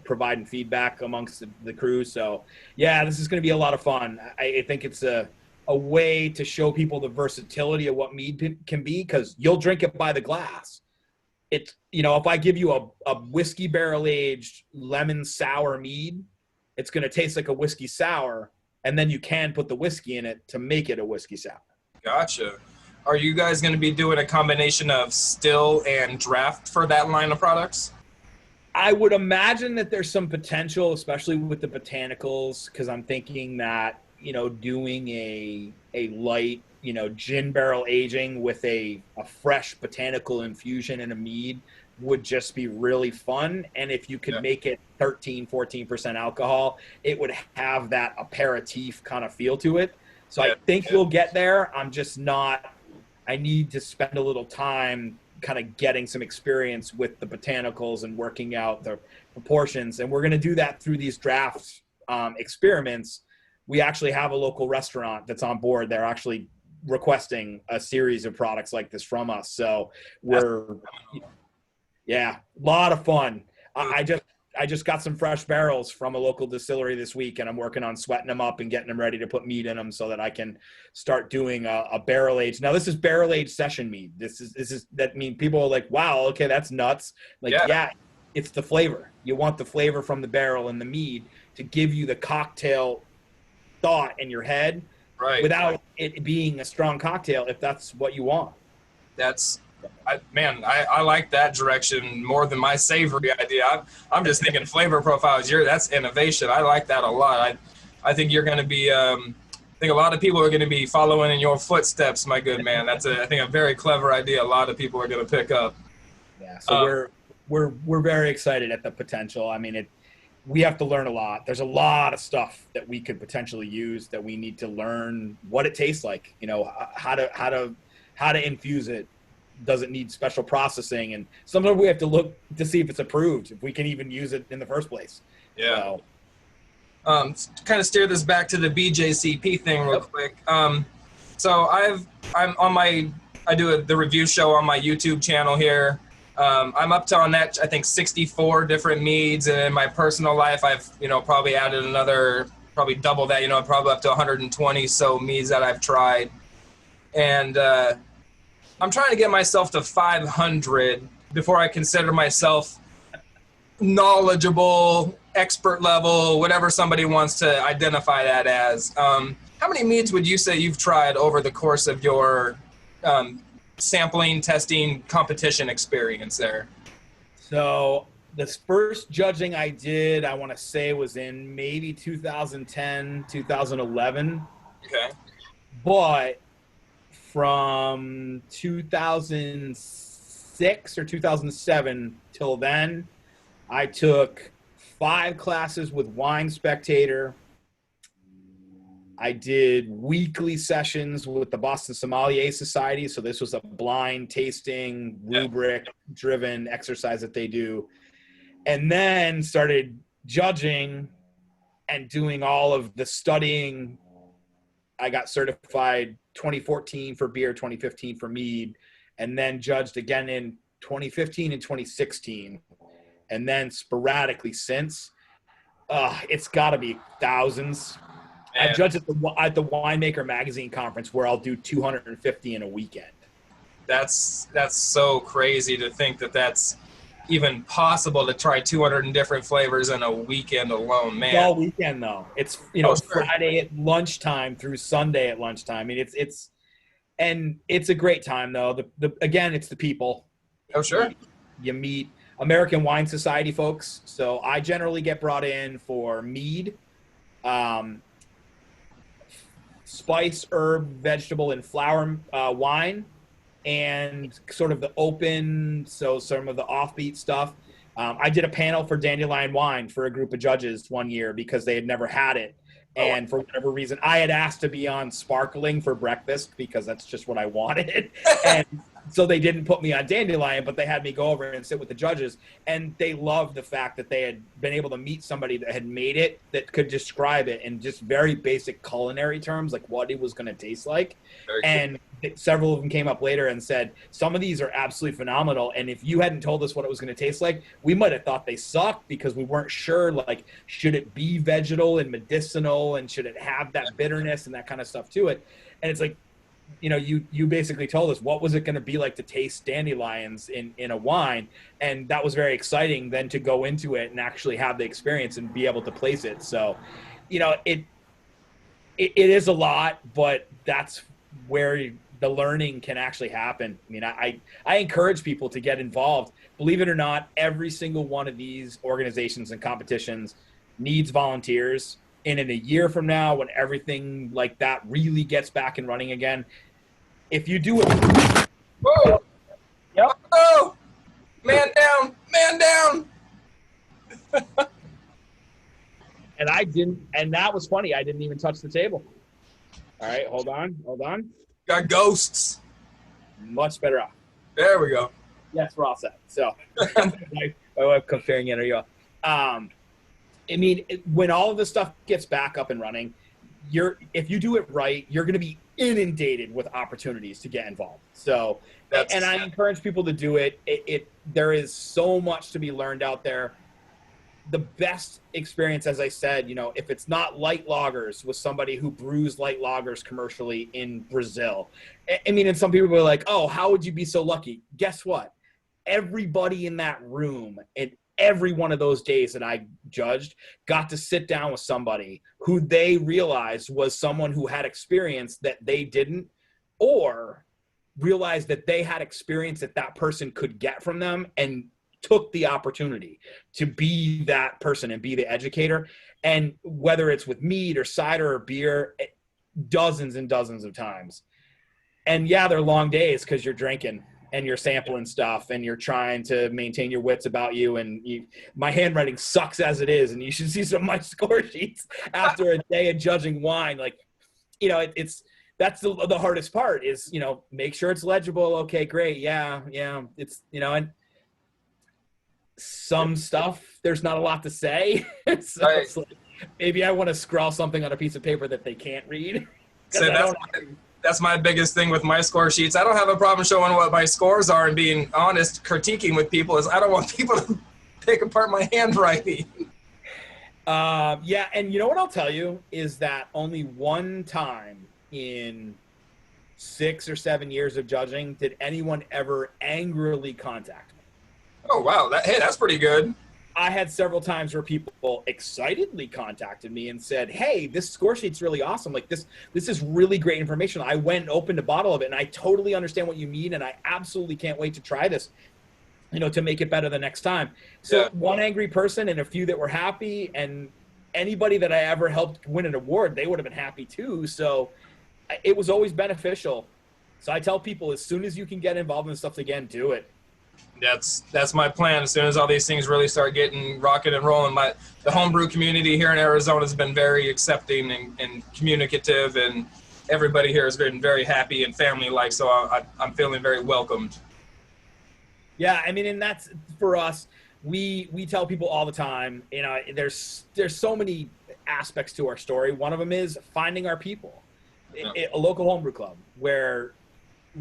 providing feedback amongst the crew. So yeah, this is going to be a lot of fun. I think it's a way to show people the versatility of what mead can be, because you'll drink it by the glass. It's, if I give you a whiskey barrel aged lemon sour mead, it's going to taste like a whiskey sour, and then you can put the whiskey in it to make it a whiskey sour. Gotcha. Are you guys going to be doing a combination of still and draft for that line of products? I would imagine that there's some potential, especially with the botanicals, because I'm thinking that, doing a light, gin barrel aging with a fresh botanical infusion in a mead would just be really fun. And if you could make it 13-14% alcohol, it would have that aperitif kind of feel to it. So I think we'll get there. I'm just not, I need to spend a little time kind of getting some experience with the botanicals and working out the proportions. And we're going to do that through these draft experiments. We actually have a local restaurant that's on board. They're actually requesting a series of products like this from us. So yeah, a lot of fun. I just got some fresh barrels from a local distillery this week, and I'm working on sweating them up and getting them ready to put mead in them so that I can start doing a barrel aged. Now this is barrel aged session mead. This is that mean people are like, wow, okay, that's nuts. Like, yeah, it's the flavor. You want the flavor from the barrel and the mead to give you the cocktail thought in your head, right, without it being a strong cocktail, if that's what you want. I like that direction more than my savory idea. I'm just thinking flavor profiles. That's innovation. I like that a lot. I think you're going to be. I think a lot of people are going to be following in your footsteps, my good man. That's I think a very clever idea. A lot of people are going to pick up. Yeah. So we're very excited at the potential. I mean, we have to learn a lot. There's a lot of stuff that we could potentially use that we need to learn what it tastes like. You know, how to infuse it. Does it need special processing? And sometimes we have to look to see if it's approved, if we can even use it in the first place. Yeah. So, kind of steer this back to the BJCP thing real quick. So I do the review show on my YouTube channel here. I'm up to on that, I think 64 different meads, and in my personal life, I've, probably added another, probably double that, probably up to 120 so meads that I've tried. And I'm trying to get myself to 500 before I consider myself knowledgeable, expert level, whatever somebody wants to identify that as. How many meads would you say you've tried over the course of your sampling, testing, competition experience there? So this first judging I did, I want to say was in maybe 2010, 2011. Okay. But from 2006 or 2007 till then, I took 5 classes with Wine Spectator. I did weekly sessions with the Boston Sommelier Society. So this was a blind tasting, rubric-driven exercise that they do. And then started judging and doing all of the studying. I got certified 2014 for beer, 2015 for mead, and then judged again in 2015 and 2016. And then sporadically since, it's got to be thousands. I judge at the Winemaker Magazine conference where I'll do 250 in a weekend. That's so crazy to think that that's even possible to try 200 different flavors in a weekend alone, man. It's all weekend though. It's Friday at lunchtime through Sunday at lunchtime. I mean, it's a great time though. Again, it's the people. Oh sure. You meet American Wine Society folks. So I generally get brought in for mead. Spice, herb, vegetable, and flower wine, and sort of the open, so some of the offbeat stuff. I did a panel for Dandelion Wine for a group of judges one year because they had never had it. And for whatever reason, I had asked to be on Sparkling for breakfast because that's just what I wanted. And so they didn't put me on Dandelion, but they had me go over and sit with the judges. And they loved the fact that they had been able to meet somebody that had made it, that could describe it in just very basic culinary terms, like what it was going to taste like. And several of them came up later and said, some of these are absolutely phenomenal. And if you hadn't told us what it was going to taste like, we might have thought they sucked because we weren't sure, like, should it be vegetal and medicinal and should it have that bitterness and that kind of stuff to it? And it's like, you basically told us what was it going to be like to taste dandelions in a wine. And that was very exciting then to go into it and actually have the experience and be able to place it. So, it is a lot, but that's where the learning can actually happen. I mean, I encourage people to get involved. Believe it or not, every single one of these organizations and competitions needs volunteers. And in a year from now, when everything like that really gets back and running again, if you do it. Whoa! Yep. Oh! Man down! Man down! And that was funny. I didn't even touch the table. All right, hold on. Got ghosts. Much better off. There we go. Yes, we're all set. So, my wife comparing it. Are you? I mean, when all of this stuff gets back up and running, if you do it right, you're going to be inundated with opportunities to get involved. So, and I encourage people to do it. There is so much to be learned out there. The best experience, as I said, if it's not light lagers, with somebody who brews light lagers commercially in Brazil. I mean, and some people were like, oh, how would you be so lucky? Guess what? Everybody in that room and every one of those days that I judged got to sit down with somebody who they realized was someone who had experience that they didn't, or realized that they had experience that person could get from them and took the opportunity to be that person and be the educator. And whether it's with mead or cider or beer, dozens and dozens of times. And yeah, they're long days because you're drinking and you're sampling stuff and you're trying to maintain your wits about you. And my handwriting sucks as it is. And you should see some of my score sheets after a day of judging wine. Like, you know, that's the hardest part is, you know, make sure it's legible. Okay, great. Yeah. It's, you know, and some stuff, there's not a lot to say. So Right. it's like, maybe I want to scrawl something on a piece of paper that they can't read. So that's my biggest thing with my score sheets. I don't have a problem showing what my scores are and being honest, critiquing with people. Is I don't want people to pick apart my handwriting. Yeah, and you know what I'll tell you is that only one time in 6 or 7 years of judging did anyone ever angrily contact me. Oh, wow. Hey, that's pretty good. I had several times where people excitedly contacted me and said, hey, this score sheet's really awesome. Like this is really great information. I went and opened a bottle of it and I totally understand what you mean. And I absolutely can't wait to try this, you know, to make it better the next time. So Yeah. One angry person and a few that were happy, and anybody that I ever helped win an award, they would have been happy too. So it was always beneficial. So I tell people, as soon as you can get involved in this stuff again, do it. That's my plan. As soon as all these things really start getting rocking and rolling, the homebrew community here in Arizona has been very accepting and communicative, and everybody here has been very happy and family-like. So I'm feeling very welcomed. Yeah, I mean, and that's for us. We tell people all the time. You know, there's so many aspects to our story. One of them is finding our people. Yeah. A local homebrew club where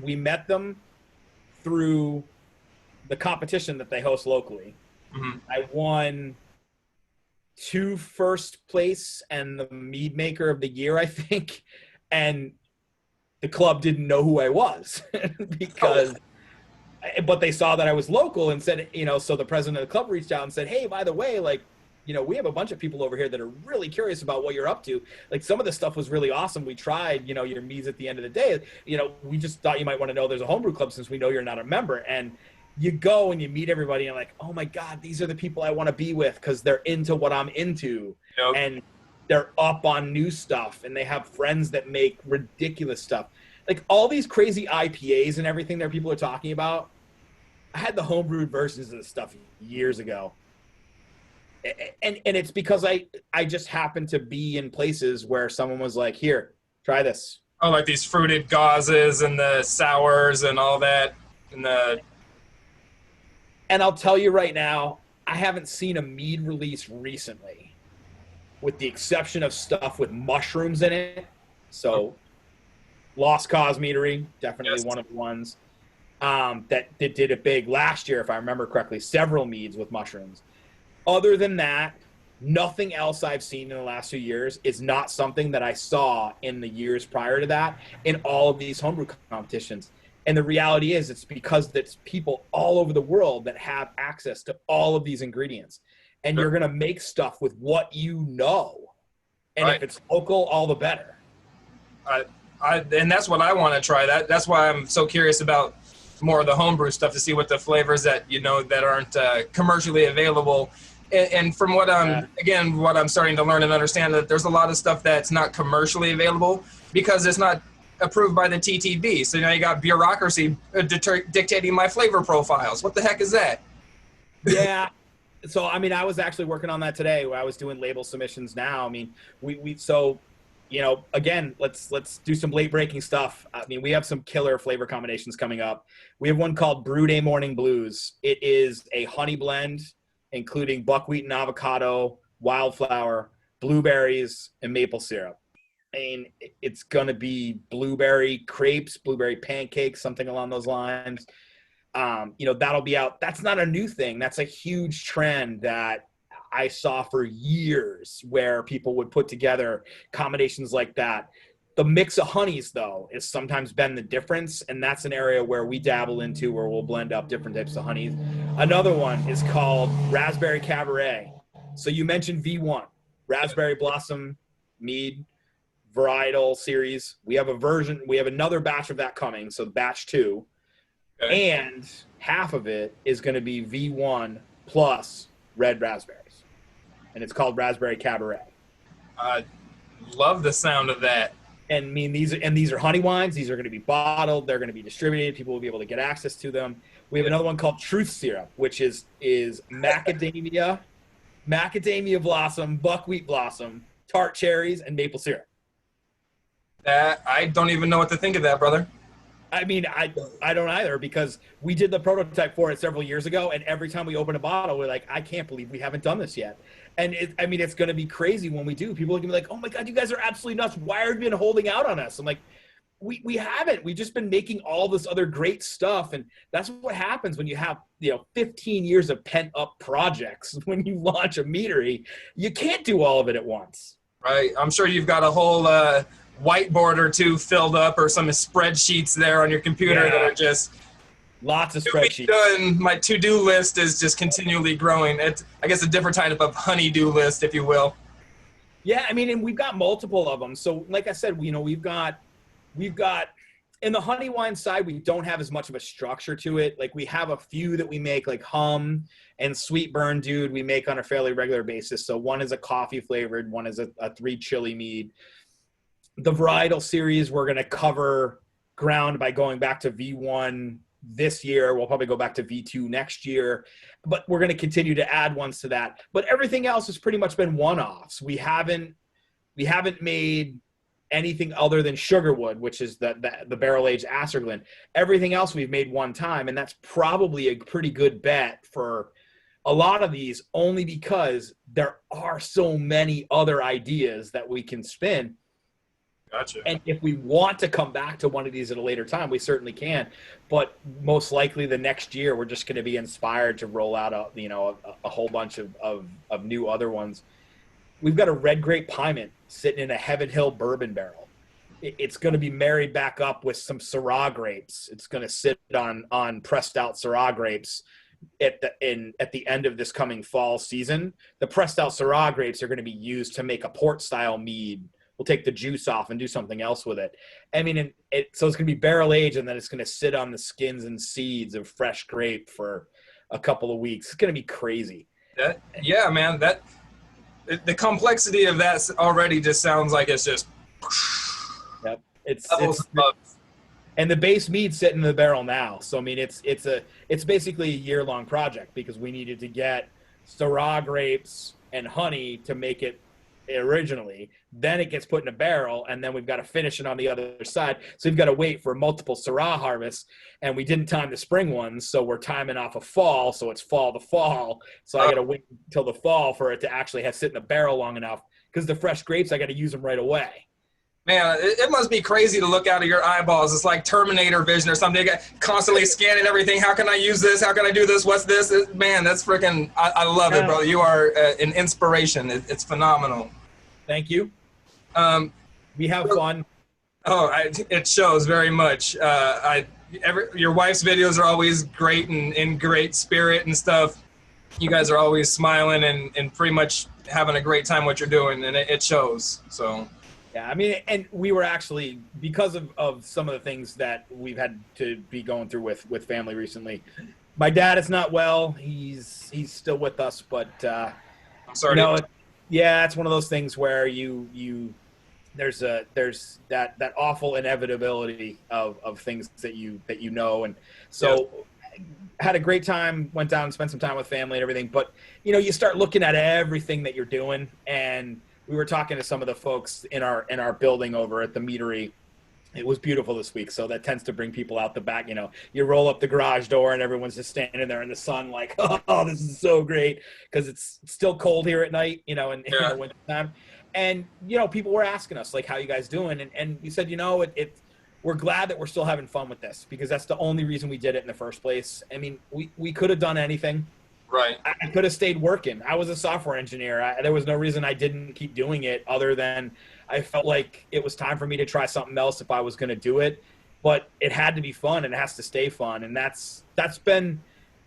we met them through the competition that they host locally. Mm-hmm. I won 2 first place and the mead maker of the year, I think. And the club didn't know who I was because, but they saw that I was local and said, you know, so the president of the club reached out and said, hey, by the way, like, you know, we have a bunch of people over here that are really curious about what you're up to. Like, some of the stuff was really awesome. We tried, you know, your meads at the end of the day. You know, we just thought you might want to know there's a homebrew club since we know you're not a member. And you go and you meet everybody and like, oh my God, these are the people I want to be with because they're into what I'm into. Yep. And they're up on new stuff and they have friends that make ridiculous stuff. Like all these crazy IPAs and everything that people are talking about. I had the homebrewed versions of this stuff years ago. And it's because I just happened to be in places where someone was like, here, try this. Oh, like these fruited gauzes and the sours and all that. And I'll tell you right now, I haven't seen a mead release recently, with the exception of stuff with mushrooms in it. So Lost Cause Meadery, definitely Yes. one of the ones that did it big last year, if I remember correctly, several meads with mushrooms. Other than that, nothing else I've seen in the last few years is not something that I saw in the years prior to that in all of these homebrew competitions. And the reality is it's because there's people all over the world that have access to all of these ingredients. And you're going to make stuff with what you know. And Right. if it's local, all the better. And that's what I want to try. That's why I'm so curious about more of the homebrew stuff, to see what the flavors that, you know, that aren't commercially available. And from what what I'm starting to learn and understand, that there's a lot of stuff that's not commercially available because it's not approved by the TTB. So now you got bureaucracy dictating my flavor profiles. What the heck is that? Yeah. So, I mean, I was actually working on that today where I was doing label submissions now. I mean, so, you know, again, let's do some late breaking stuff. I mean, we have some killer flavor combinations coming up. We have one called Brew Day Morning Blues. It is a honey blend, including buckwheat and avocado, wildflower, blueberries, and maple syrup. I mean, it's going to be blueberry crepes, blueberry pancakes, something along those lines. You know, that'll be out. That's not a new thing. That's a huge trend that I saw for years where people would put together combinations like that. The mix of honeys, though, has sometimes been the difference, and that's an area where we dabble into, where we'll blend up different types of honeys. Another one is called Raspberry Cabaret. So you mentioned V1, Raspberry Blossom Mead varietal series. We have another batch of that coming, so batch 2. Okay. And half of it is going to be V1 plus red raspberries, and it's called Raspberry Cabaret. I love the sound of that. And I mean, these are honey wines. These are going to be bottled. They're going to be distributed. People will be able to get access to them. We have another one called Truth Syrup, which is macadamia blossom, buckwheat blossom, tart cherries, and maple syrup. I don't even know what to think of that, brother. I mean, I don't either, because we did the prototype for it several years ago, and every time we open a bottle, we're like, I can't believe we haven't done this yet. And it's going to be crazy when we do. People are going to be like, oh my God, you guys are absolutely nuts. Why have you been holding out on us? I'm like, we haven't. We've just been making all this other great stuff. And that's what happens when you have, 15 years of pent up projects. When you launch a meadery, you can't do all of it at once. Right. I'm sure you've got a whole whiteboard or two filled up, or some spreadsheets there on your computer that are just lots of spreadsheets. Done. My to-do list is just continually growing. It's, I guess, a different type of honey-do list, if you will. Yeah, I mean, and we've got multiple of them. So, like I said, we've got in the honey wine side, we don't have as much of a structure to it. Like, we have a few that we make, like Hum and Sweet Burn Dude, we make on a fairly regular basis. So one is a coffee flavored, one is a 3 chili mead. The varietal series, we're going to cover ground by going back to V1 this year. We'll probably go back to V2 next year, but we're going to continue to add ones to that. But everything else has pretty much been one-offs. We haven't made anything other than Sugarwood, which is the barrel-aged Acerglyn. Everything else we've made one time, and that's probably a pretty good bet for a lot of these, only because there are so many other ideas that we can spin. Gotcha. And if we want to come back to one of these at a later time, we certainly can. But most likely the next year, we're just going to be inspired to roll out a whole bunch of new other ones. We've got a red grape Pyment sitting in a Heaven Hill bourbon barrel. It's going to be married back up with some Syrah grapes. It's going to sit on pressed out Syrah grapes at the end of this coming fall season. The pressed out Syrah grapes are going to be used to make a port style mead. We'll take the juice off and do something else with it. I mean, so it's going to be barrel aged, and then it's going to sit on the skins and seeds of fresh grape for a couple of weeks. It's going to be crazy. Yeah, man. The complexity of that already just sounds like it's just. Yep. And the base mead's sitting in the barrel now. So I mean, it's basically a year-long project, because we needed to get Syrah grapes and honey to make it originally. Then it gets put in a barrel, and then we've got to finish it on the other side. So we've got to wait for multiple Syrah harvests, and we didn't time the spring ones, so we're timing off of fall, so it's fall to fall. So I got to wait until the fall for it to actually have sit in the barrel long enough, because the fresh grapes, I got to use them right away. Man, it must be crazy to look out of your eyeballs. It's like Terminator vision or something. Constantly scanning everything. How can I use this? How can I do this? What's this? Man, that's freaking, I love it, bro. You are an inspiration. It's phenomenal. Thank you. We have fun. Oh, it shows very much. Your wife's videos are always great and in great spirit and stuff. You guys are always smiling and pretty much having a great time what you're doing, and it shows. So. Yeah, I mean, and we were actually, because of some of the things that we've had to be going through with family recently. My dad is not well. He's still with us, but I'm sorry. Yeah, it's one of those things where there's that awful inevitability of things that you know, and so had a great time, went down and spent some time with family and everything. But you start looking at everything that you're doing, and we were talking to some of the folks in our building over at the meadery. It was beautiful this week, so that tends to bring people out the back. You roll up the garage door and everyone's just standing there in the sun like, oh, this is so great, because it's still cold here at night, in the winter time. And, people were asking us, like, how you guys doing? And we said, we're glad that we're still having fun with this, because that's the only reason we did it in the first place. I mean, we could have done anything. Right. I could have stayed working. I was a software engineer. There was no reason I didn't keep doing it, other than I felt like it was time for me to try something else if I was going to do it. But it had to be fun, and it has to stay fun. And that's been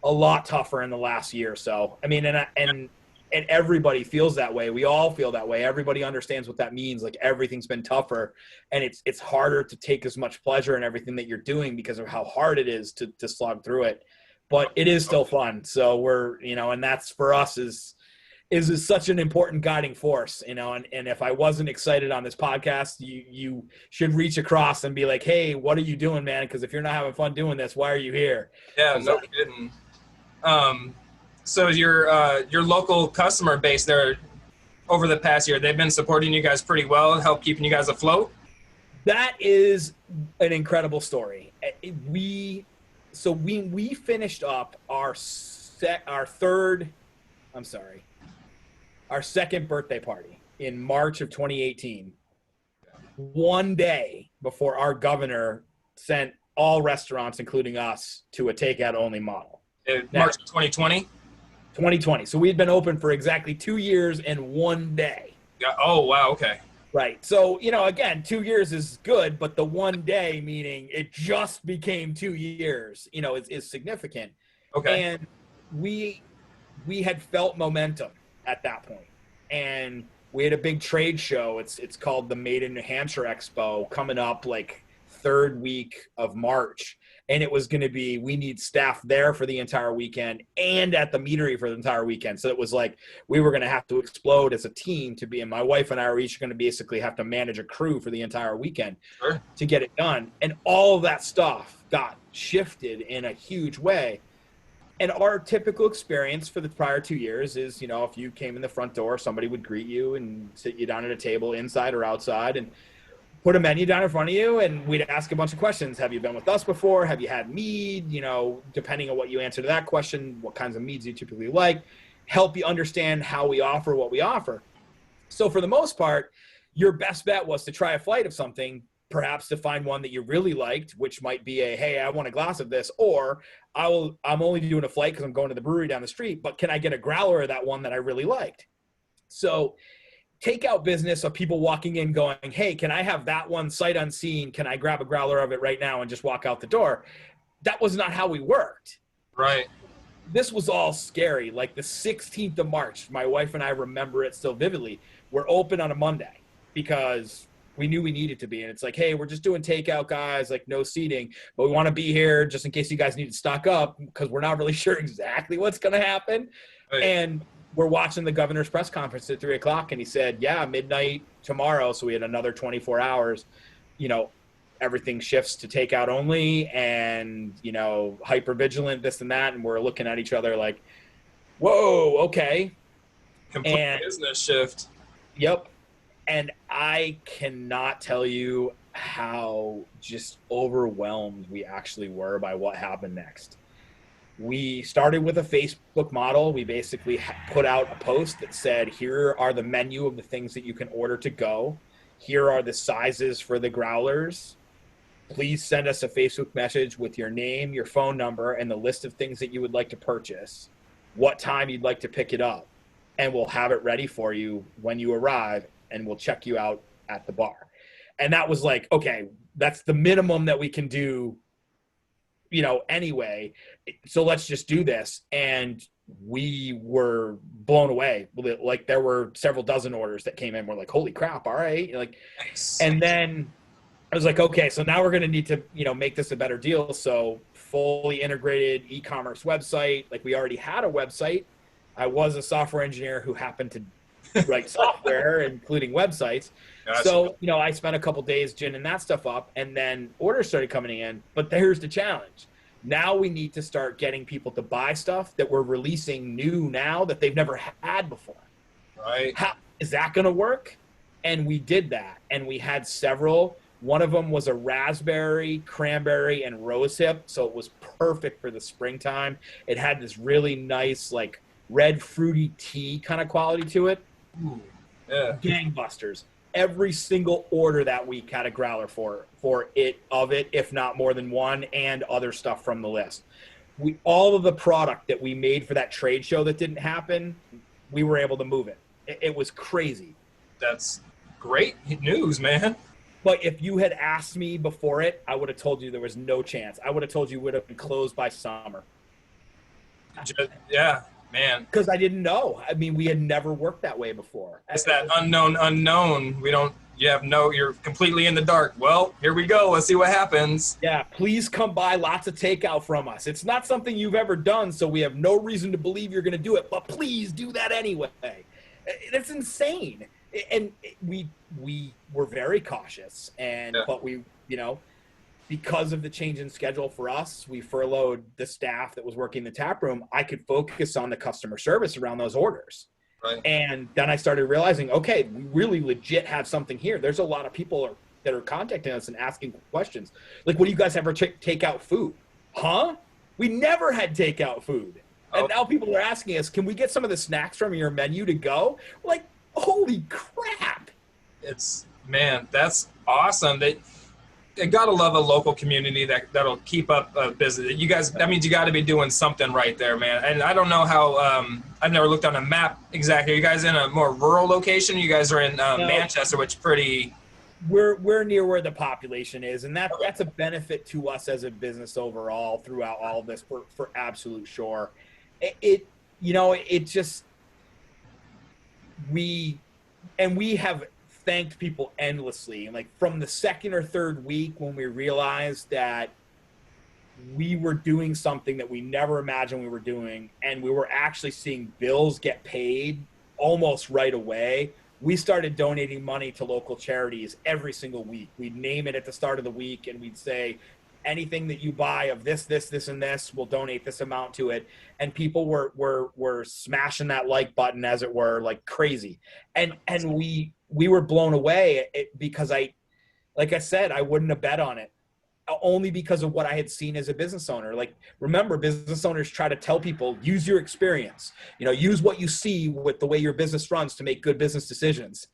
a lot tougher in the last year or so. I mean, and everybody feels that way. We all feel that way. Everybody understands what that means. Like, everything's been tougher, and it's harder to take as much pleasure in everything that you're doing because of how hard it is to slog through it. but it is still fun. So we're, and that's for us is such an important guiding force, and if I wasn't excited on this podcast, you should reach across and be like, hey, what are you doing, man? Because if you're not having fun doing this, why are you here? Yeah, no kidding. So your local customer base there over the past year, they've been supporting you guys pretty well, help keeping you guys afloat? That is an incredible story. We finished up our second birthday party in March of 2018, one day before our governor sent all restaurants, including us, to a takeout only model. March of 2020? 2020. So we had been open for exactly 2 years and one day. Yeah. Oh, wow. Okay. Right. So, again, 2 years is good, but the one day, meaning it just became 2 years, is significant. Okay. And we had felt momentum at that point. And we had a big trade show. It's called the Made in New Hampshire Expo, coming up like third week of March. And it was going to be, we need staff there for the entire weekend and at the meadery for the entire weekend. So it was like we were going to have to explode as a team to be, and my wife and I are each going to basically have to manage a crew for the entire weekend to get it done. And all of that stuff got shifted in a huge way. And our typical experience for the prior 2 years is, if you came in the front door, somebody would greet you and sit you down at a table inside or outside and put a menu down in front of you, and we'd ask a bunch of questions. Have you been with us before? Have you had mead? Depending on what you answer to that question, what kinds of meads you typically like, help you understand how we offer what we offer. So for the most part, your best bet was to try a flight of something, perhaps to find one that you really liked, which might be hey, I want a glass of this, or I'm only doing a flight because I'm going to the brewery down the street, but can I get a growler of that one that I really liked? So takeout business of people walking in going, hey, can I have that one sight unseen? Can I grab a growler of it right now and just walk out the door? That was not how we worked. Right. This was all scary. Like the 16th of March, my wife and I remember it still vividly. We're open on a Monday because we knew we needed to be. And it's like, hey, we're just doing takeout, guys, like no seating, but we want to be here just in case you guys need to stock up because we're not really sure exactly what's going to happen. Right. And we're watching the governor's press conference at 3:00, and he said, yeah, midnight tomorrow. So we had another 24 hours, everything shifts to takeout only and, hyper vigilant, this and that. And we're looking at each other like, whoa, okay. Complete business shift. Yep. And I cannot tell you how just overwhelmed we actually were by what happened next. We started with a Facebook model. We basically put out a post that said, here are the menu of the things that you can order to go. Here are the sizes for the growlers. Please send us a Facebook message with your name, your phone number, and the list of things that you would like to purchase, what time you'd like to pick it up, and we'll have it ready for you when you arrive, and we'll check you out at the bar. And that was like, okay, that's the minimum that we can do, anyway, so let's just do this. And we were blown away. Like there were several dozen orders that came in. We're like, holy crap. All right. Nice. And then I was like, okay, so now we're going to need to, make this a better deal. So fully integrated e-commerce website. Like we already had a website. I was a software engineer who happened to write software, including websites. Gotcha. So, I spent a couple days ginning that stuff up, and then orders started coming in. But here's the challenge. Now we need to start getting people to buy stuff that we're releasing new now that they've never had before. Right. How is that going to work? And we did that. And we had several. One of them was a raspberry, cranberry, and rosehip. So it was perfect for the springtime. It had this really nice, like, red fruity tea kind of quality to it. Ooh, yeah. Gangbusters. Every single order that week had a growler for it, if not more than one, and other stuff from the list. All of the product that we made for that trade show that didn't happen, we were able to move it. It was crazy. That's great news, man. But if you had asked me before it, I would have told you there was no chance. I would have told you it would have been closed by summer. Yeah. Man, because I didn't know. I mean, we had never worked that way before. it's that unknown unknown. You're completely in the dark. Well, here we go. Let's see what happens. Yeah, please come by. Lots of takeout from us. It's not something you've ever done, so we have no reason to believe you're going to do it. But please do that anyway. It's insane, and we were very cautious, but we, because of the change in schedule for us, we furloughed the staff that was working the tap room. I could focus on the customer service around those orders. Right. And then I started realizing, okay, we really legit have something here. There's a lot of people that are contacting us and asking questions. Like, what do you guys ever take out food? Huh? We never had takeout food. And now people are asking us, can we get some of the snacks from your menu to go? We're like, holy crap. Man, that's awesome. You gotta love a local community that'll keep up business. You guys, that means you got to be doing something right there, man. And I don't know how. I've never looked on a map exactly. Are you guys in a more rural location? You guys are in Manchester, which pretty. We're near where the population is, and that's a benefit to us as a business overall throughout all of this for absolute sure. It just we have thanked people endlessly. Like from the second or third week when we realized that we were doing something that we never imagined we were doing, and we were actually seeing bills get paid almost right away, we started donating money to local charities every single week. We'd name it at the start of the week, and we'd say, anything that you buy of this, and this, we'll donate this amount to it. And people were smashing that like button, as it were, like crazy. And we were blown away because like I said, I wouldn't have bet on it, only because of what I had seen as a business owner. Like, remember, business owners try to tell people, use your experience, use what you see with the way your business runs to make good business decisions.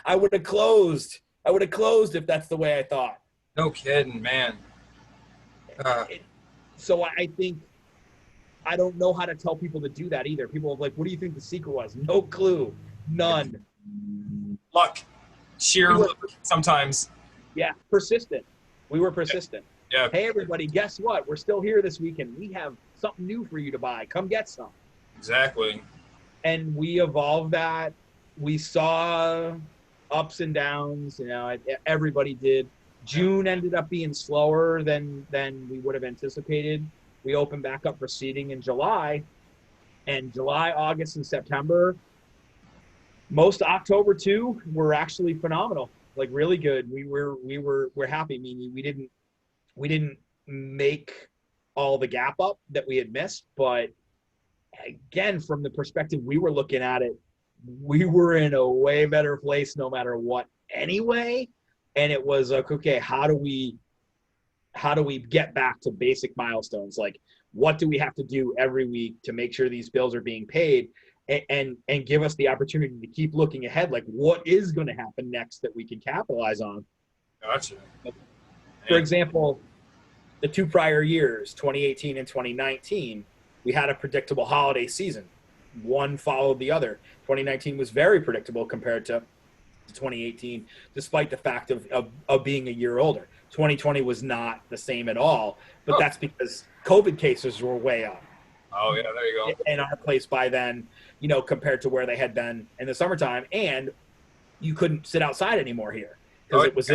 I would have closed if that's the way I thought. No kidding, man. So I think, I don't know how to tell people to do that either. People are like, what do you think the secret was? No clue. None. Luck. Sheer luck sometimes. Yeah, persistent. We were persistent. Yeah. Hey, everybody, guess what? We're still here this weekend. We have something new for you to buy. Come get some. Exactly. And we evolved that. We saw ups and downs. Everybody did. June ended up being slower than we would have anticipated. We opened back up for seating in July. And July, August, and September, most October too, were actually phenomenal. Like really good. We're happy. I mean, we didn't make all the gap up that we had missed, but again, from the perspective we were looking at it, we were in a way better place no matter what anyway. And it was like, okay, how do we get back to basic milestones? Like, what do we have to do every week to make sure these bills are being paid? And give us the opportunity to keep looking ahead, like what is going to happen next that we can capitalize on. Gotcha. For example, the 2 prior years, 2018 and 2019, we had a predictable holiday season. One followed the other. 2019 was very predictable compared to 2018, despite the fact of being a year older. 2020 was not the same at all, but that's because COVID cases were way up. Oh yeah, there you go. In our place by then, compared to where they had been in the summertime, and you couldn't sit outside anymore here because it was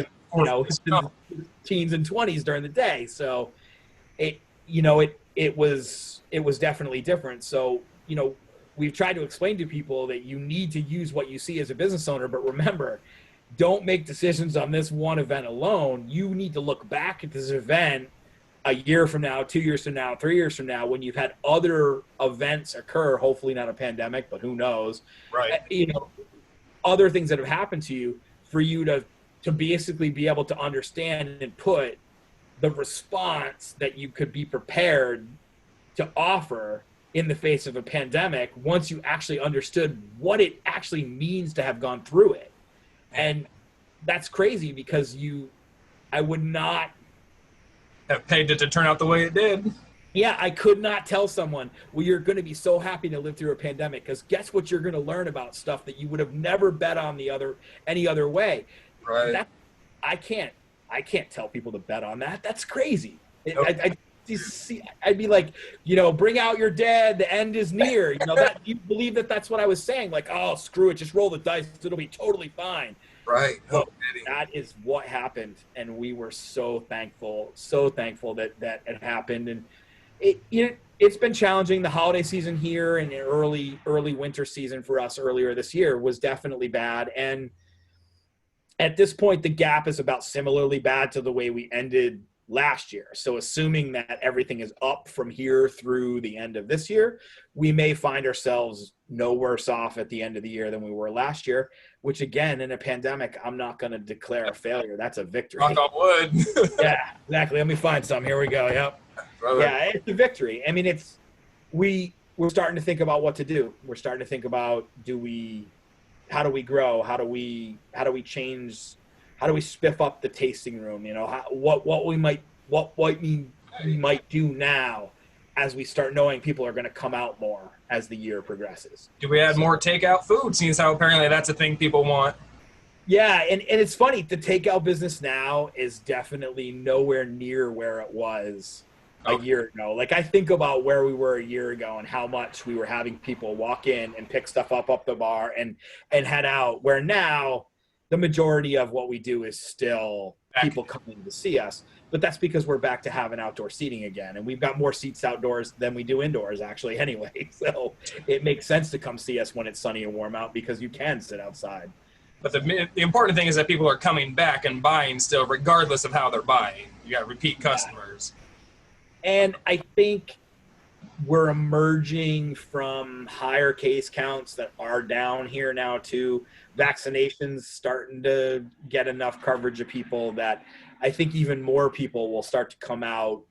teens and 20s during the day. So it was definitely different. So, we've tried to explain to people that you need to use what you see as a business owner, but remember, don't make decisions on this one event alone. You need to look back at this event a year from now, 2 years from now, 3 years from now, when you've had other events occur, hopefully not a pandemic, but who knows, right? Other things that have happened to you, for you to basically be able to understand and put the response that you could be prepared to offer in the face of a pandemic once you actually understood what it actually means to have gone through it. And that's crazy because I would not have paid it to turn out the way it did. Yeah, I could not tell someone, well, you're going to be so happy to live through a pandemic, because guess what, you're going to learn about stuff that you would have never bet on any other way. Right. I can't tell people to bet on that. That's crazy. Nope. I'd be like, bring out your dead. The end is near. That you believe that's what I was saying. Like, oh, screw it, just roll the dice. It'll be totally fine. Right. But that is what happened, and we were so thankful that it happened. And it's been challenging. The holiday season here and early winter season for us earlier this year was definitely bad. And at this point, the gap is about similarly bad to the way we ended last year. So assuming that everything is up from here through the end of this year, we may find ourselves no worse off at the end of the year than we were last year, which again, in a pandemic, I'm not going to declare a failure. That's a victory. Knock on wood. Yeah, exactly. Let me find some. Here we go. Yep. Brother. Yeah, it's a victory. I mean, we're starting to think about what to do. We're starting to think about how do we grow? How do we change? How do we spiff up the tasting room? What we might do now as we start knowing people are going to come out more as the year progresses. Do we add more takeout food? Seeing how apparently that's a thing people want. Yeah, and it's funny. The takeout business now is definitely nowhere near where it was a year ago. Like, I think about where we were a year ago and how much we were having people walk in and pick stuff up the bar and head out, where now the majority of what we do is still people coming to see us. But that's because we're back to having outdoor seating again. And we've got more seats outdoors than we do indoors, actually, anyway. So it makes sense to come see us when it's sunny and warm out because you can sit outside. But the important thing is that people are coming back and buying still, regardless of how they're buying. You got repeat customers. And I think we're emerging from higher case counts that are down here now too. Vaccinations starting to get enough coverage of people that I think even more people will start to come out.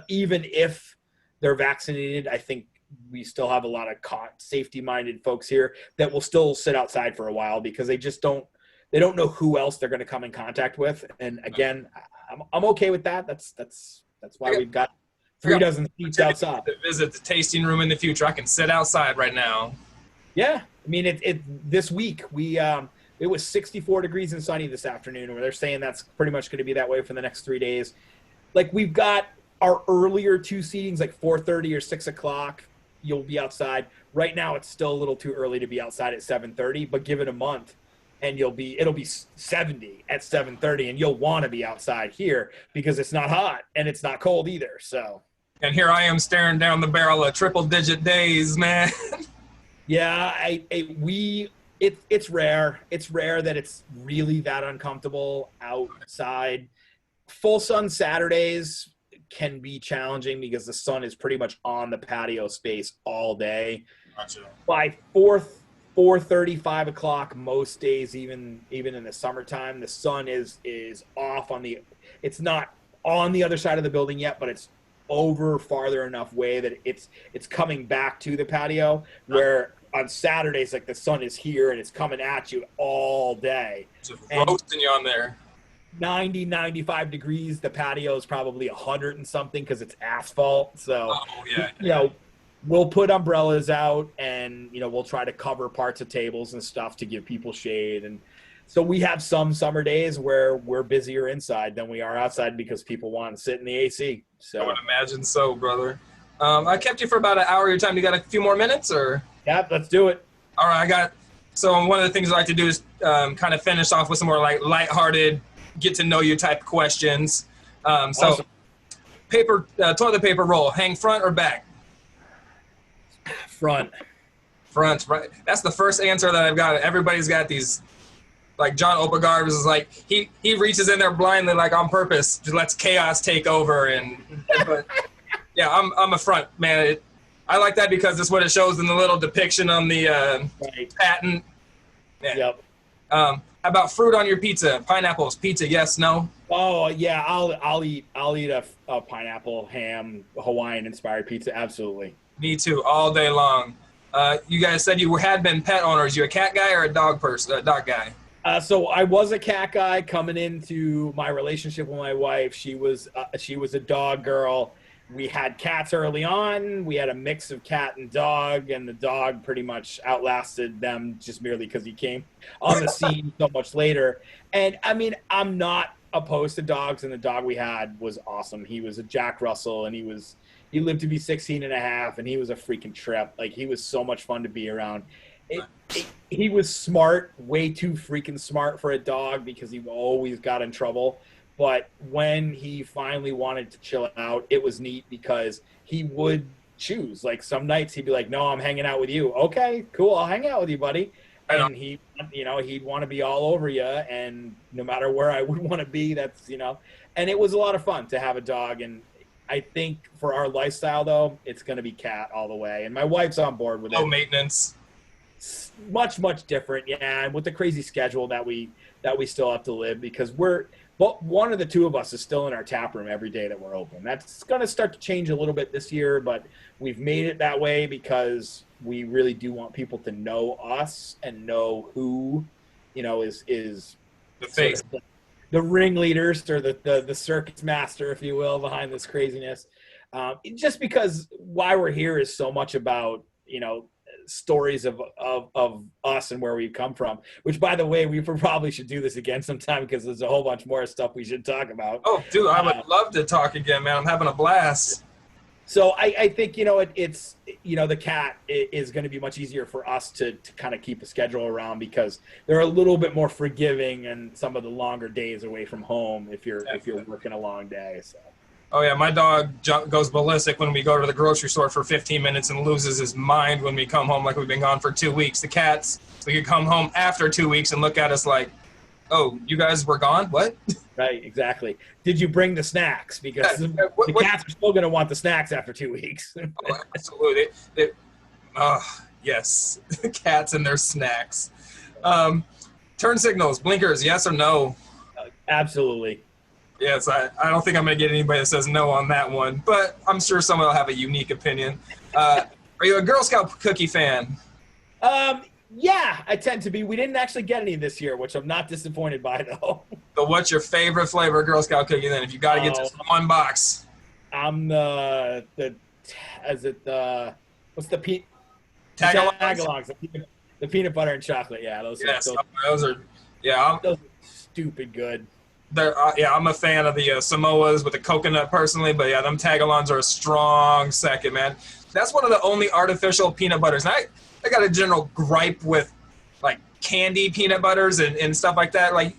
Even if they're vaccinated, I think we still have a lot of safety-minded folks here that will still sit outside for a while because they don't know who else they're going to come in contact with. And again, I'm okay with that. That's why we've got 3 dozen seats outside. To visit the tasting room in the future, I can sit outside right now. Yeah, I mean, this week it was 64 degrees and sunny this afternoon, where they're saying that's pretty much going to be that way for the next 3 days. Like, we've got our earlier 2 seatings, like 4:30 or 6 o'clock. You'll be outside. Right now, it's still a little too early to be outside at 7:30, but give it a month, and it'll be 70 at 7:30, and you'll want to be outside here because it's not hot and it's not cold either. So. And here I am staring down the barrel of triple-digit days, man. Yeah, it's rare. It's rare that it's really that uncomfortable outside. Full sun Saturdays can be challenging because the sun is pretty much on the patio space all day. Gotcha. By 4:30, 5 o'clock most days, even in the summertime, the sun is off it's not on the other side of the building yet, but it's over farther enough way that it's coming back to the patio, where on Saturdays, like, the sun is here and it's coming at you all day. Just roasting you on there. 90, 95 degrees. The patio is probably 100 and something because it's asphalt. So, we'll put umbrellas out and, we'll try to cover parts of tables and stuff to give people shade. And so we have some summer days where we're busier inside than we are outside because people want to sit in the AC. So I would imagine so, brother. I kept you for about an hour of your time. You got a few more minutes, or? Yeah, let's do it. All right, so one of the things I like to do is kind of finish off with some more like lighthearted, get to know you type questions. Awesome. Toilet paper roll, hang front or back? Front, right? That's the first answer that I've got. Everybody's got these. Like John Opagarvis is like, he reaches in there blindly, like on purpose, just lets chaos take over. But yeah, I'm a front, man. I like that because that's what it shows in the little depiction on the patent. Yeah. Yep. How about fruit on your pizza? Pineapples, pizza, yes, no? Oh yeah, I'll eat a pineapple, ham, Hawaiian inspired pizza, absolutely. Me too, all day long. You guys said you had been pet owners. You a cat guy or a dog guy? So I was a cat guy coming into my relationship with my wife. She was a dog girl. We had cats early on. We had a mix of cat and dog, and the dog pretty much outlasted them just merely because he came on the scene so much later. And I mean, I'm not opposed to dogs, and the dog we had was awesome. He was a Jack Russell, and he lived to be 16 and a half, and he was a freaking trip. Like, he was so much fun to be around. He was smart, way too freaking smart for a dog, because he always got in trouble. But when he finally wanted to chill out, it was neat because he would choose. Like, some nights he'd be like, no, I'm hanging out with you. Okay, cool, I'll hang out with you, buddy. And he, he'd want to be all over you, and no matter where I would want to be, that's, and it was a lot of fun to have a dog. And I think for our lifestyle, though, it's going to be cat all the way. And my wife's on board with it. Low maintenance. Much, much different. Yeah. And with the crazy schedule that we still have to live, because one of the two of us is still in our tap room every day that we're open. That's going to start to change a little bit this year, but we've made it that way because we really do want people to know us and know who, is the face, the ringleaders, or the circus master, if you will, behind this craziness. Just because why we're here is so much about, stories of us and where we come from, which, by the way, we probably should do this again sometime, because there's a whole bunch more stuff we should talk about. Oh, dude, I would love to talk again, man. I'm having a blast. So I think, it's, the cat is going to be much easier for us to kind of keep a schedule around, because they're a little bit more forgiving and some of the longer days away from home if you're working a long day. So. Oh, yeah, my dog goes ballistic when we go to the grocery store for 15 minutes and loses his mind when we come home like we've been gone for 2 weeks. The cats, we could come home after 2 weeks and look at us like, oh, you guys were gone? What? Right, exactly. Did you bring the snacks? Because the cats are still going to want the snacks after 2 weeks. Oh, absolutely. Yes, cats and their snacks. Turn signals, blinkers, yes or no? Absolutely. Yes, I don't think I'm going to get anybody that says no on that one, but I'm sure someone will have a unique opinion. Are you a Girl Scout cookie fan? Yeah, I tend to be. We didn't actually get any this year, which I'm not disappointed by, though. So what's your favorite flavor of Girl Scout cookie then, if you got to get just one box? I'm what's the Tagalongs? The peanut butter and chocolate, yeah. Those are stupid good. I'm a fan of the Samoas with the coconut personally, but yeah, them tagalongs are a strong second, man. That's one of the only artificial peanut butters. And I got a general gripe with like candy peanut butters and stuff like that. Like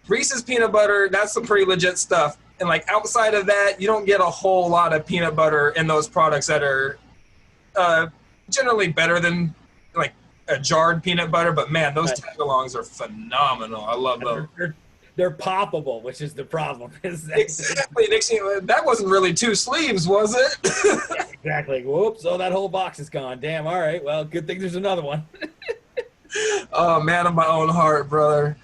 Reese's peanut butter, that's some pretty legit stuff. And like outside of that, you don't get a whole lot of peanut butter in those products that are generally better than like a jarred peanut butter. But man, those tagalongs are phenomenal. I love those. They're poppable, which is the problem. Exactly. That wasn't really 2 sleeves, was it? Yeah, exactly. Whoops. Oh, that whole box is gone. Damn. All right. Well, good thing there's another one. Oh, man of my own heart, brother.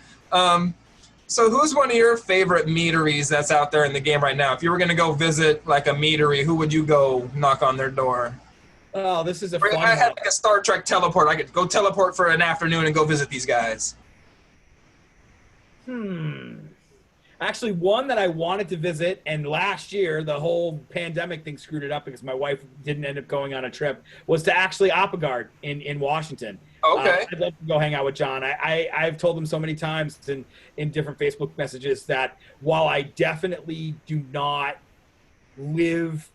So who's one of your favorite meaderies that's out there in the game right now? If you were going to go visit like a meadery, who would you go knock on their door? Oh, this is a fun one. I had like a Star Trek teleport. I could go teleport for an afternoon and go visit these guys. Actually, one that I wanted to visit, and last year the whole pandemic thing screwed it up because my wife didn't end up going on a trip, was to actually Apagard in Washington. Okay. I'd love to go hang out with John. I've told him so many times in different Facebook messages that while I definitely do not live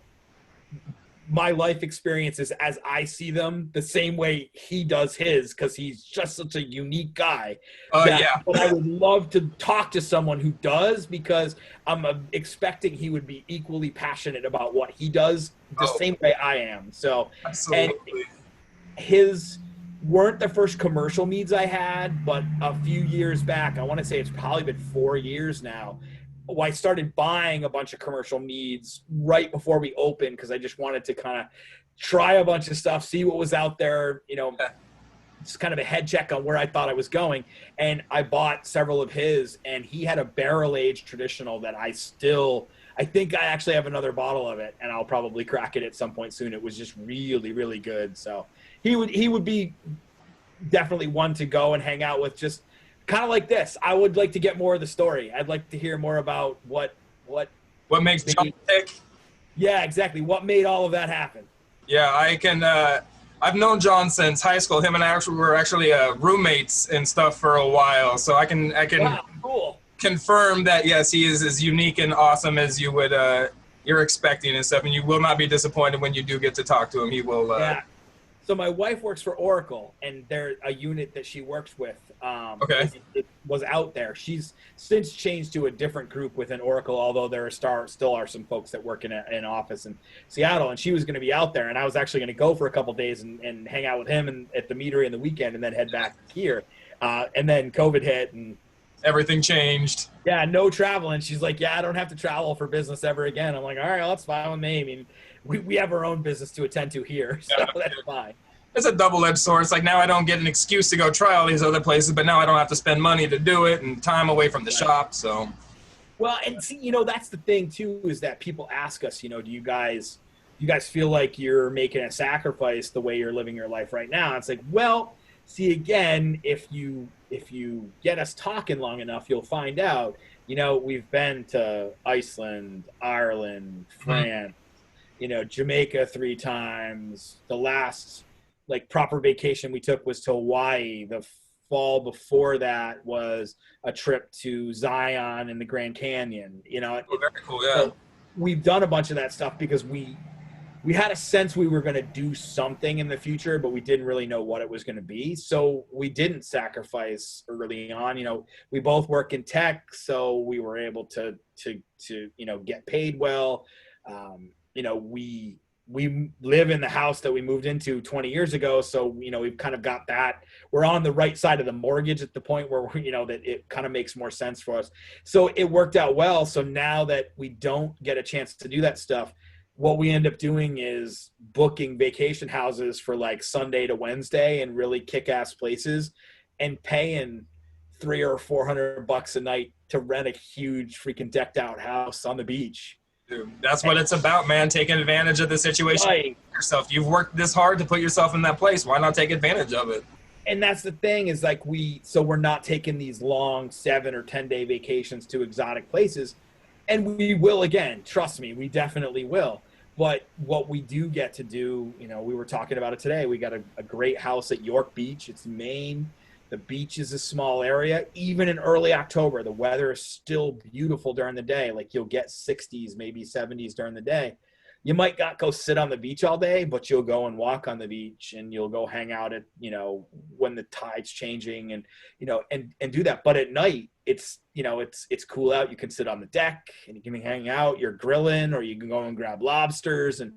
my life experiences as I see them the same way he does his, because he's just such a unique guy. Yeah. But I would love to talk to someone who does, because I'm expecting he would be equally passionate about what he does the same way I am. So, absolutely. And his weren't the first commercial meads I had, but a few years back, I want to say it's probably been 4 years now, I started buying a bunch of commercial meads right before we opened, because I just wanted to kind of try a bunch of stuff, see what was out there, just kind of a head check on where I thought I was going. And I bought several of his, and he had a barrel-aged traditional that I think I actually have another bottle of it, and I'll probably crack it at some point soon. It was just really, really good. So he would be definitely one to go and hang out with, just kind of like this. I would like to get more of the story. I'd like to hear more about what makes John tick. Yeah, exactly. What made all of that happen? Yeah, I can. I've known John since high school. Him and I were actually roommates and stuff for a while. So I can. Wow, cool. confirm that yes, he is as unique and awesome as you would you're expecting and stuff, and you will not be disappointed when you do get to talk to him. He will. Yeah. So my wife works for Oracle, and they're a unit that she works with. Okay. It was out there. She's since changed to a different group within Oracle, although there still are some folks that work in an office in Seattle, and she was going to be out there, and I was actually going to go for a couple of days and hang out with him at the meadery in the weekend, and then head back here. And then COVID hit, and everything changed. Yeah, no travel. And she's like, yeah, I don't have to travel for business ever again. I'm like, all right, well, that's fine with me. I mean, we have our own business to attend to here, so that's fine. It's a double-edged sword. It's like now I don't get an excuse to go try all these other places, but now I don't have to spend money to do it and time away from the shop. So, well, and see, that's the thing too, is that people ask us, do you guys feel like you're making a sacrifice the way you're living your life right now? And it's like, well, see, again, if you get us talking long enough, you'll find out. We've been to Iceland, Ireland, France, Jamaica 3 times. The last proper vacation we took was to Hawaii. The fall before that was a trip to Zion and the Grand Canyon. Very cool. Yeah. So we've done a bunch of that stuff because we had a sense we were going to do something in the future, but we didn't really know what it was going to be. So we didn't sacrifice early on. We both work in tech, so we were able to get paid well. We live in the house that we moved into 20 years ago. So, we've kind of got that. We're on the right side of the mortgage at the point where, that it kind of makes more sense for us. So it worked out well. So now that we don't get a chance to do that stuff, what we end up doing is booking vacation houses for Sunday to Wednesday and really kick-ass places and paying $300 or $400 a night to rent a huge freaking decked out house on the beach. Dude, that's what it's about, man. Taking advantage of the situation. Right. Yourself. You've worked this hard to put yourself in that place. Why not take advantage of it? And that's the thing is we're not taking these long 7 or 10 day vacations to exotic places. And we will again, trust me, we definitely will. But what we do get to do, we were talking about it today. We got a great house at York Beach. It's Maine. The beach is a small area. Even in early October, the weather is still beautiful during the day. You'll get 60s, maybe 70s during the day. You might not go sit on the beach all day, but you'll go and walk on the beach and you'll go hang out at, when the tide's changing and do that. But at night, it's cool out. You can sit on the deck and you can hang out. You're grilling, or you can go and grab lobsters. And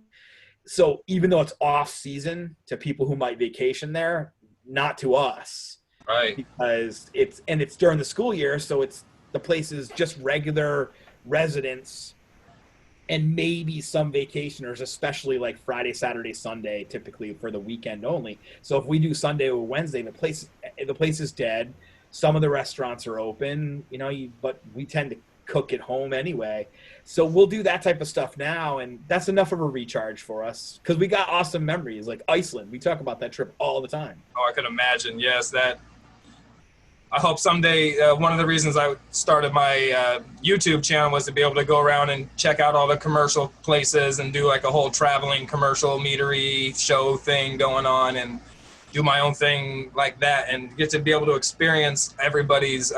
so even though it's off season to people who might vacation there, not to us. Right. Because it's during the school year, so the place is just regular residents and maybe some vacationers, especially Friday, Saturday, Sunday, typically for the weekend only. So if we do Sunday or Wednesday, the place is dead. Some of the restaurants are open, but we tend to cook at home anyway. So we'll do that type of stuff now, and that's enough of a recharge for us because we got awesome memories like Iceland. We talk about that trip all the time. Oh, I can imagine. Yes, I hope someday, one of the reasons I started my YouTube channel was to be able to go around and check out all the commercial places and do a whole traveling commercial meadery show thing going on and do my own thing like that and get to be able to experience everybody's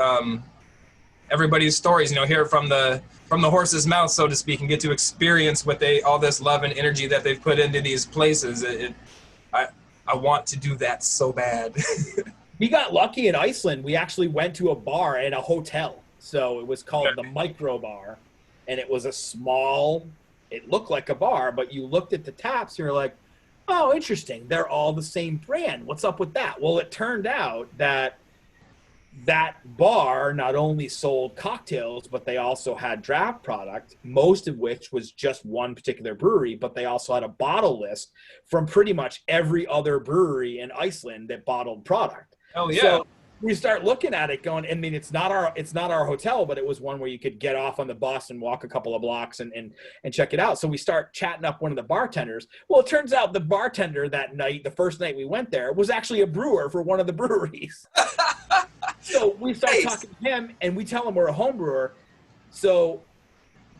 stories, hear it from the horse's mouth, so to speak, and get to experience all this love and energy that they've put into these places. I want to do that so bad. We got lucky in Iceland. We actually went to a bar in a hotel. So it was called the Micro Bar. And it was it looked like a bar, but you looked at the taps and you're like, oh, interesting. They're all the same brand. What's up with that? Well, it turned out that bar not only sold cocktails, but they also had draft product, most of which was just one particular brewery, but they also had a bottle list from pretty much every other brewery in Iceland that bottled product. Oh yeah. So we start looking at it going, it's not our hotel, but it was one where you could get off on the bus and walk a couple of blocks and check it out. So we start chatting up one of the bartenders. Well, it turns out the bartender that night, the first night we went there, was actually a brewer for one of the breweries. So we start talking to him and we tell him we're a home brewer. So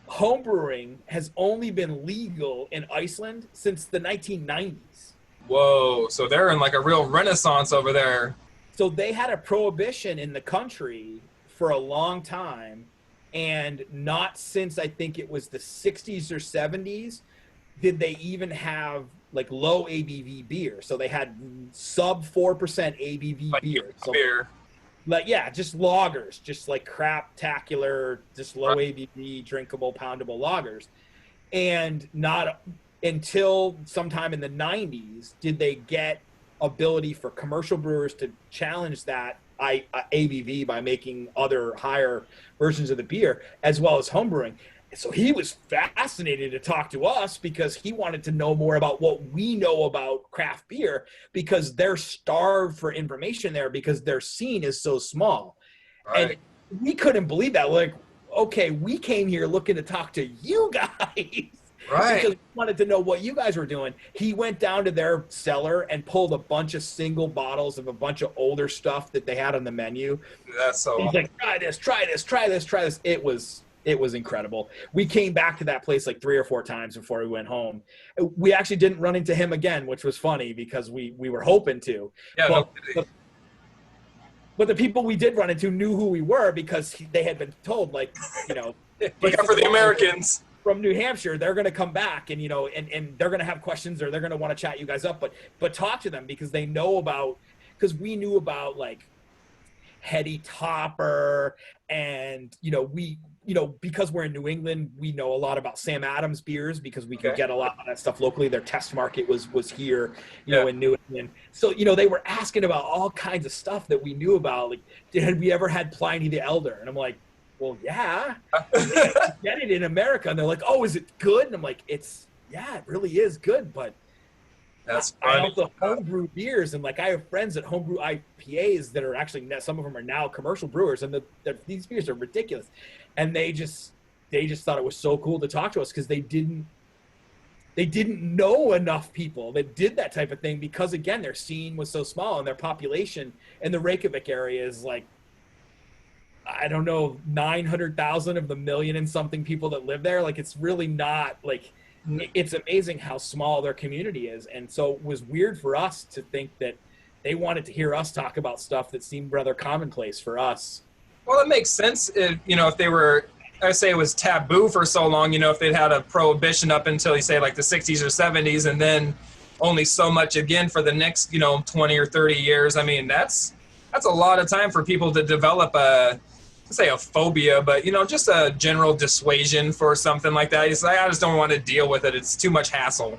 home brewing has only been legal in Iceland since the 1990s. Whoa. So they're in a real renaissance over there. So they had a prohibition in the country for a long time, and not since I think it was the 60s or 70s did they even have like low ABV beer. So they had sub 4% ABV Like beer. So beer. like, yeah, just lagers, just like crap-tacular, just low ABV, drinkable, poundable lagers. And not until sometime in the 90s did they get ability for commercial brewers to challenge that ABV by making other higher versions of the beer, as well as homebrewing. So he was fascinated to talk to us because he wanted to know more about what we know about craft beer, because they're starved for information there because their scene is so small. Right. And we couldn't believe that. Like, okay, we came here looking to talk to you guys. Right. Because we wanted to know what you guys were doing. He went down to their cellar and pulled a bunch of single bottles of a bunch of older stuff that they had on the menu. That's so He's awesome. like, try this, try this, try this, try this. It was incredible. We came back to that place like 3 or 4 times before we went home. We actually didn't run into him again, which was funny because we were hoping to. Yeah, But, no, but the people we did run into knew who we were because they had been told, like, you know, look out for the Americans. from New Hampshire, they're going to come back and, you know, and they're going to have questions or they're going to want to chat you guys up, but talk to them because they know about, because we knew about like Heady Topper and, you know, because we're in New England, we know a lot about Sam Adams beers because we could get a lot of that stuff locally. Their test market was here, you know, in New England. So, you know, they were asking about all kinds of stuff that we knew about. Like, had we ever had Pliny the Elder? And I'm like, well, yeah, get it in America. And they're like, oh, is it good? And I'm like, it really is good. But That's I funny. also homebrew beers. And like, I have friends that homebrew IPAs that are actually, some of them are now commercial brewers. And these beers are ridiculous. And they just thought it was so cool to talk to us because they didn't know enough people that did that type of thing because, again, their scene was so small and their population in the Reykjavik area is like, I don't know, 900,000 of the million and something people that live there. Like, it's really not like, it's amazing how small their community is. And so it was weird for us to think that they wanted to hear us talk about stuff that seemed rather commonplace for us. Well, it makes sense if, you know, if they were, I say it was taboo for so long, you know, if they'd had a prohibition up until, you say, like the 60s or 70s, and then only so much again for the next, you know, 20 or 30 years. I mean, that's a lot of time for people to develop a phobia, but, you know, just a general dissuasion for something like that. It's like, I just don't want to deal with it. It's too much hassle.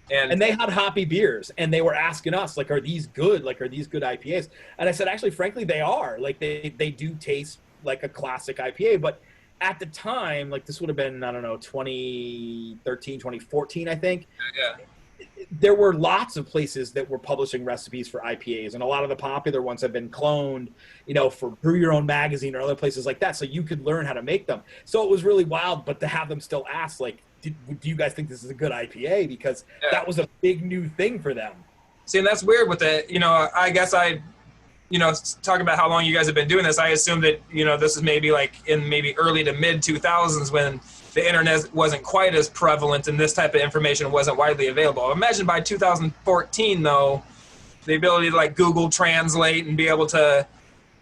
And they had hoppy beers, and they were asking us, like, are these good? Like, are these good IPAs? And I said, actually, frankly, they are. Like, they do taste like a classic IPA. But at the time, like, this would have been, I don't know, 2013, 2014, I think. yeah. There were lots of places that were publishing recipes for IPAs, and a lot of the popular ones have been cloned, you know, for Brew Your Own Magazine or other places like that, so you could learn how to make them. So it was really wild, but to have them still ask, like, do you guys think this is a good IPA? Because that was a big new thing for them. See, and that's weird with it. You know, I guess talking about how long you guys have been doing this, I assume that, you know, this is maybe like in maybe early to mid 2000s when the internet wasn't quite as prevalent and this type of information wasn't widely available. Imagine by 2014, though, the ability to like Google Translate and be able to,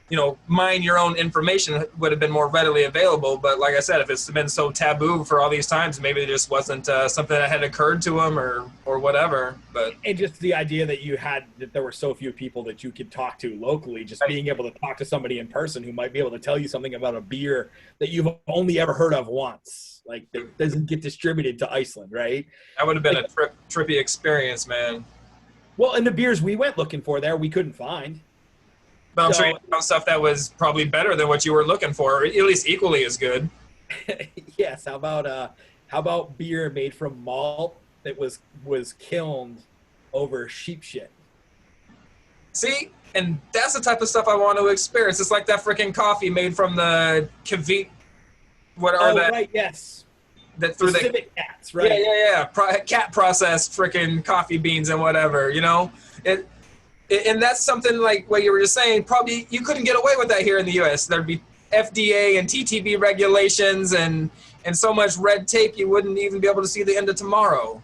you know, mine your own information would have been more readily available. But like I said, if it's been so taboo for all these times, maybe it just wasn't something that had occurred to them or whatever. But and just the idea that there were so few people that you could talk to locally, just being able to talk to somebody in person who might be able to tell you something about a beer that you've only ever heard of once, like that doesn't get distributed to Iceland, right? that would have been a trippy experience, man. Well, and the beers we went looking for there, we couldn't find. But I'm sure you found stuff that was probably better than what you were looking for, or at least equally as good. Yes. How about beer made from malt that was kilned over sheep shit? See, and that's the type of stuff I want to experience. It's like that freaking coffee made from the Kveik, right, yes. That through the civet cats, right? Yeah. Cat processed freaking coffee beans and whatever, you know. And that's something like what you were just saying. Probably you couldn't get away with that here in the U.S. There'd be FDA and TTB regulations and so much red tape you wouldn't even be able to see the end of tomorrow.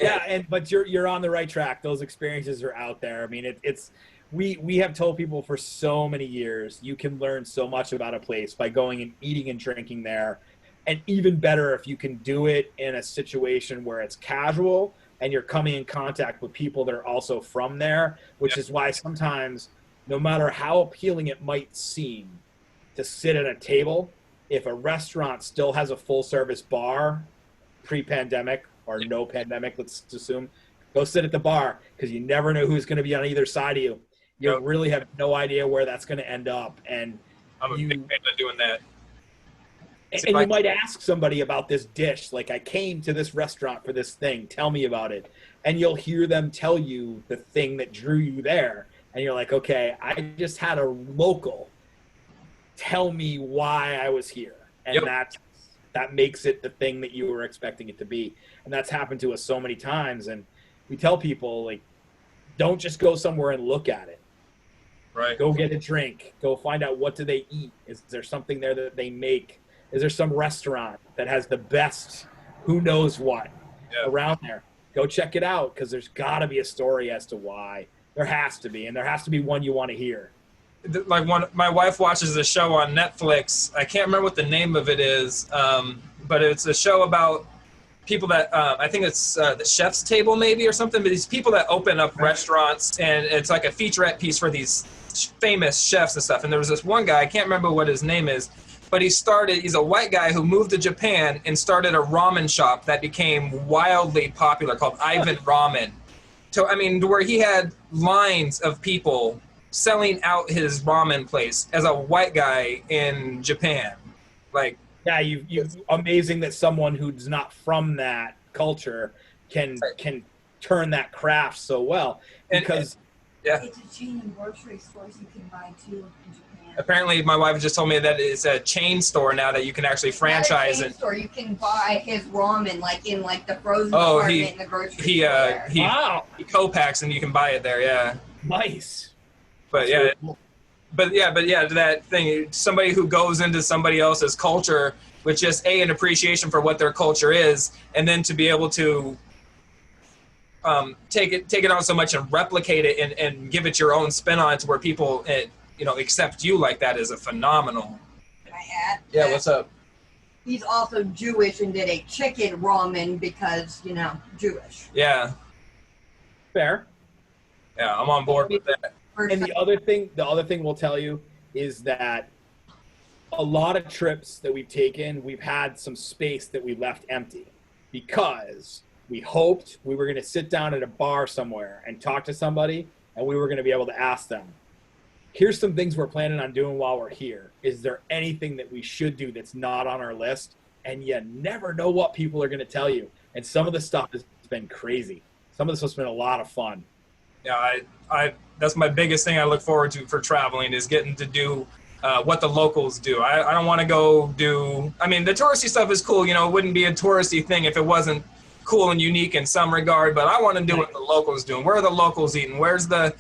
Yeah, but you're on the right track. Those experiences are out there. I mean, we have told people for so many years, you can learn so much about a place by going and eating and drinking there. And even better if you can do it in a situation where it's casual and you're coming in contact with people that are also from there, which is why sometimes, no matter how appealing it might seem to sit at a table, if a restaurant still has a full service bar, pre-pandemic or no pandemic, let's assume, go sit at the bar, because you never know who's going to be on either side of you. You really have no idea where that's going to end up. And I'm a big fan of doing that. And you might ask somebody about this dish, like, I came to this restaurant for this thing, tell me about it. And you'll hear them tell you the thing that drew you there. And you're like, okay, I just had a local tell me why I was here. And that makes it the thing that you were expecting it to be. And that's happened to us so many times. And we tell people, like, don't just go somewhere and look at it. Right. Go get a drink. Go find out, what do they eat? Is there something there that they make? Is there some restaurant that has the best who knows what around there? Go check it out, because there's got to be a story as to why. There has to be, and there has to be one you want to hear. Like, my wife watches a show on Netflix. I can't remember what the name of it is, but it's a show about people that I think it's the Chef's Table maybe or something. But these people that open up restaurants, and it's like a featurette piece for these famous chefs and stuff. And there was this one guy, I can't remember what his name is, but he's a white guy who moved to Japan and started a ramen shop that became wildly popular called Ivan Ramen. So, I mean, where he had lines of people selling out his ramen place as a white guy in Japan. Like, yeah, you amazing that someone who's not from that culture can turn that craft so well. Because it's a chain of grocery stores you can buy too in Japan. Apparently, my wife just told me that it's a chain store now that you can actually franchise it. Store you can buy his ramen like in like the frozen department in the grocery store. He co-packs and you can buy it there. Yeah. Nice. But that thing, somebody who goes into somebody else's culture with just an appreciation for what their culture is, and then to be able to take it on so much and replicate it and give it your own spin on it, to where people accept you like that, is a phenomenal. Can I add? Yeah, what's up? He's also Jewish and did a chicken ramen because, Jewish. Yeah. Fair. Yeah, I'm on board with that. And the other thing we'll tell you is that a lot of trips that we've taken, we've had some space that we left empty, because we hoped we were going to sit down at a bar somewhere and talk to somebody, and we were going to be able to ask them, here's some things we're planning on doing while we're here. Is there anything that we should do that's not on our list? And you never know what people are going to tell you. And some of the stuff has been crazy. Some of this has been a lot of fun. Yeah, I that's my biggest thing I look forward to for traveling, is getting to do what the locals do. I don't want to go do, I mean, the touristy stuff is cool. It wouldn't be a touristy thing if it wasn't cool and unique in some regard, but I want to do what the locals doing. Where are the locals eating? Where's the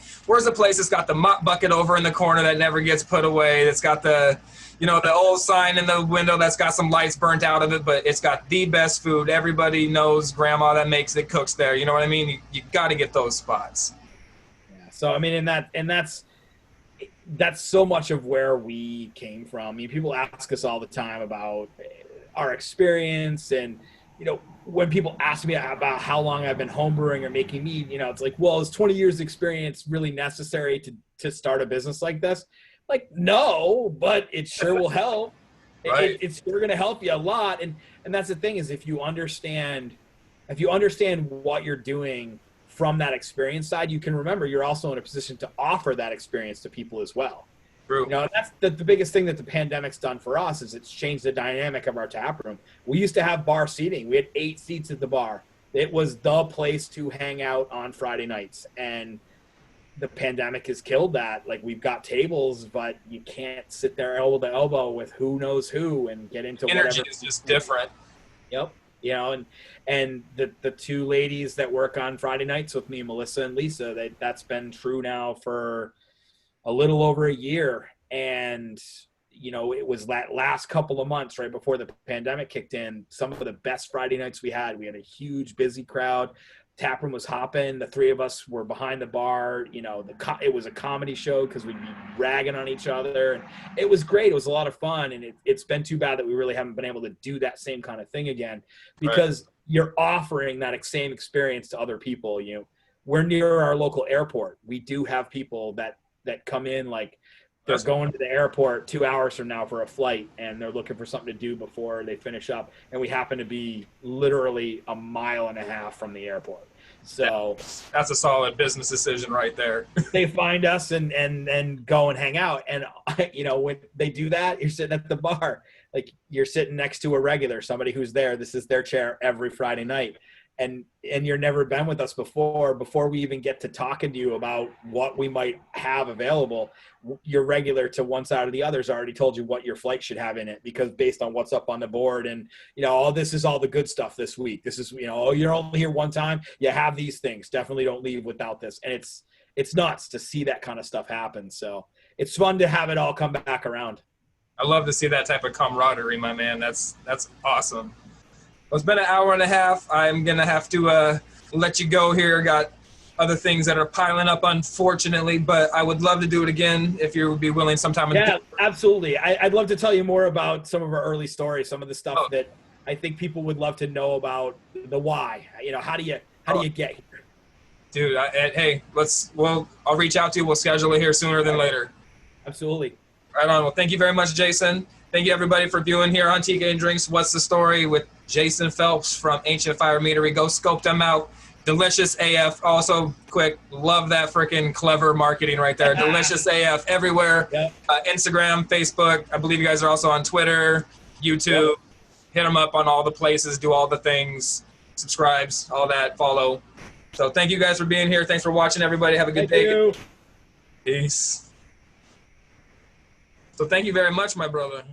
place that's got the mop bucket over in the corner that never gets put away, that's got the old sign in the window that's got some lights burnt out of it, but it's got the best food. Everybody knows grandma that makes it, cooks there. You know what I mean? You got to get those spots. Yeah. So I mean, that's so much of where we came from. I mean, people ask us all the time about our experience, and when people ask me about how long I've been homebrewing or making mead, it's like, well, is 20 years experience really necessary to start a business like this? Like, no, but it sure will help. Right. It's sure going to help you a lot. And that's the thing, is if you understand what you're doing from that experience side, you can remember you're also in a position to offer that experience to people as well. True. That's the biggest thing that the pandemic's done for us, is it's changed the dynamic of our tap room. We used to have bar seating. We had 8 seats at the bar. It was the place to hang out on Friday nights. And the pandemic has killed that. Like, we've got tables, but you can't sit there elbow to elbow with who knows who and get into energy whatever. Is just different. Yep. And the 2 ladies that work on Friday nights with me, Melissa and Lisa, that's been true now for a little over a year. And it was that last couple of months right before the pandemic kicked in, some of the best Friday nights we had. We had a huge busy crowd. tap room was hopping. The three of us were behind the bar. You know, it was a comedy show because we'd be ragging on each other, and it was great. It was a lot of fun, and it's been too bad that we really haven't been able to do that same kind of thing again, because you're offering that same experience to other people. You know, we're near our local airport. We do have people that come in, like, they're going to the airport 2 hours from now for a flight, and they're looking for something to do before they finish up. And we happen to be literally 1.5 miles from the airport. So that's a solid business decision right there. They find us and go and hang out. And, you know, when they do that, you're sitting at the bar, like you're sitting next to a regular, somebody who's there. This is their chair every Friday night. And you're never been with us before we even get to talking to you about what we might have available. Your regular to one side or the other's already told you what your flight should have in it, because based on what's up on the board, and, you know, all this is all the good stuff this week. This is, you know, oh, you're only here one time. You have these things. Definitely don't leave without this. And it's nuts to see that kind of stuff happen. So it's fun to have it all come back around. I love to see that type of camaraderie, my man. That's awesome. Well, it's been an hour and a half. I'm going to have to let you go here. Got other things that are piling up, unfortunately, but I would love to do it again if you would be willing sometime. Yeah, absolutely. I'd love to tell you more about some of our early stories, some of the stuff that I think people would love to know about, the why. You know, how do you get here? Dude, hey, I'll reach out to you. We'll schedule it here sooner than later. Absolutely. Right on. Well, thank you very much, Jason. Thank you, everybody, for viewing here on TK and Drinks. What's the Story with Jason Phelps from Ancient Fire Meadery. Go scope them out. Delicious AF. Also, quick, love that freaking clever marketing right there. Delicious AF everywhere. Yep. Instagram, Facebook. I believe you guys are also on Twitter, YouTube. Yep. Hit them up on all the places. Do all the things. Subscribes, all that. Follow. So thank you guys for being here. Thanks for watching, everybody. Have a good day. Peace. So thank you very much, my brother.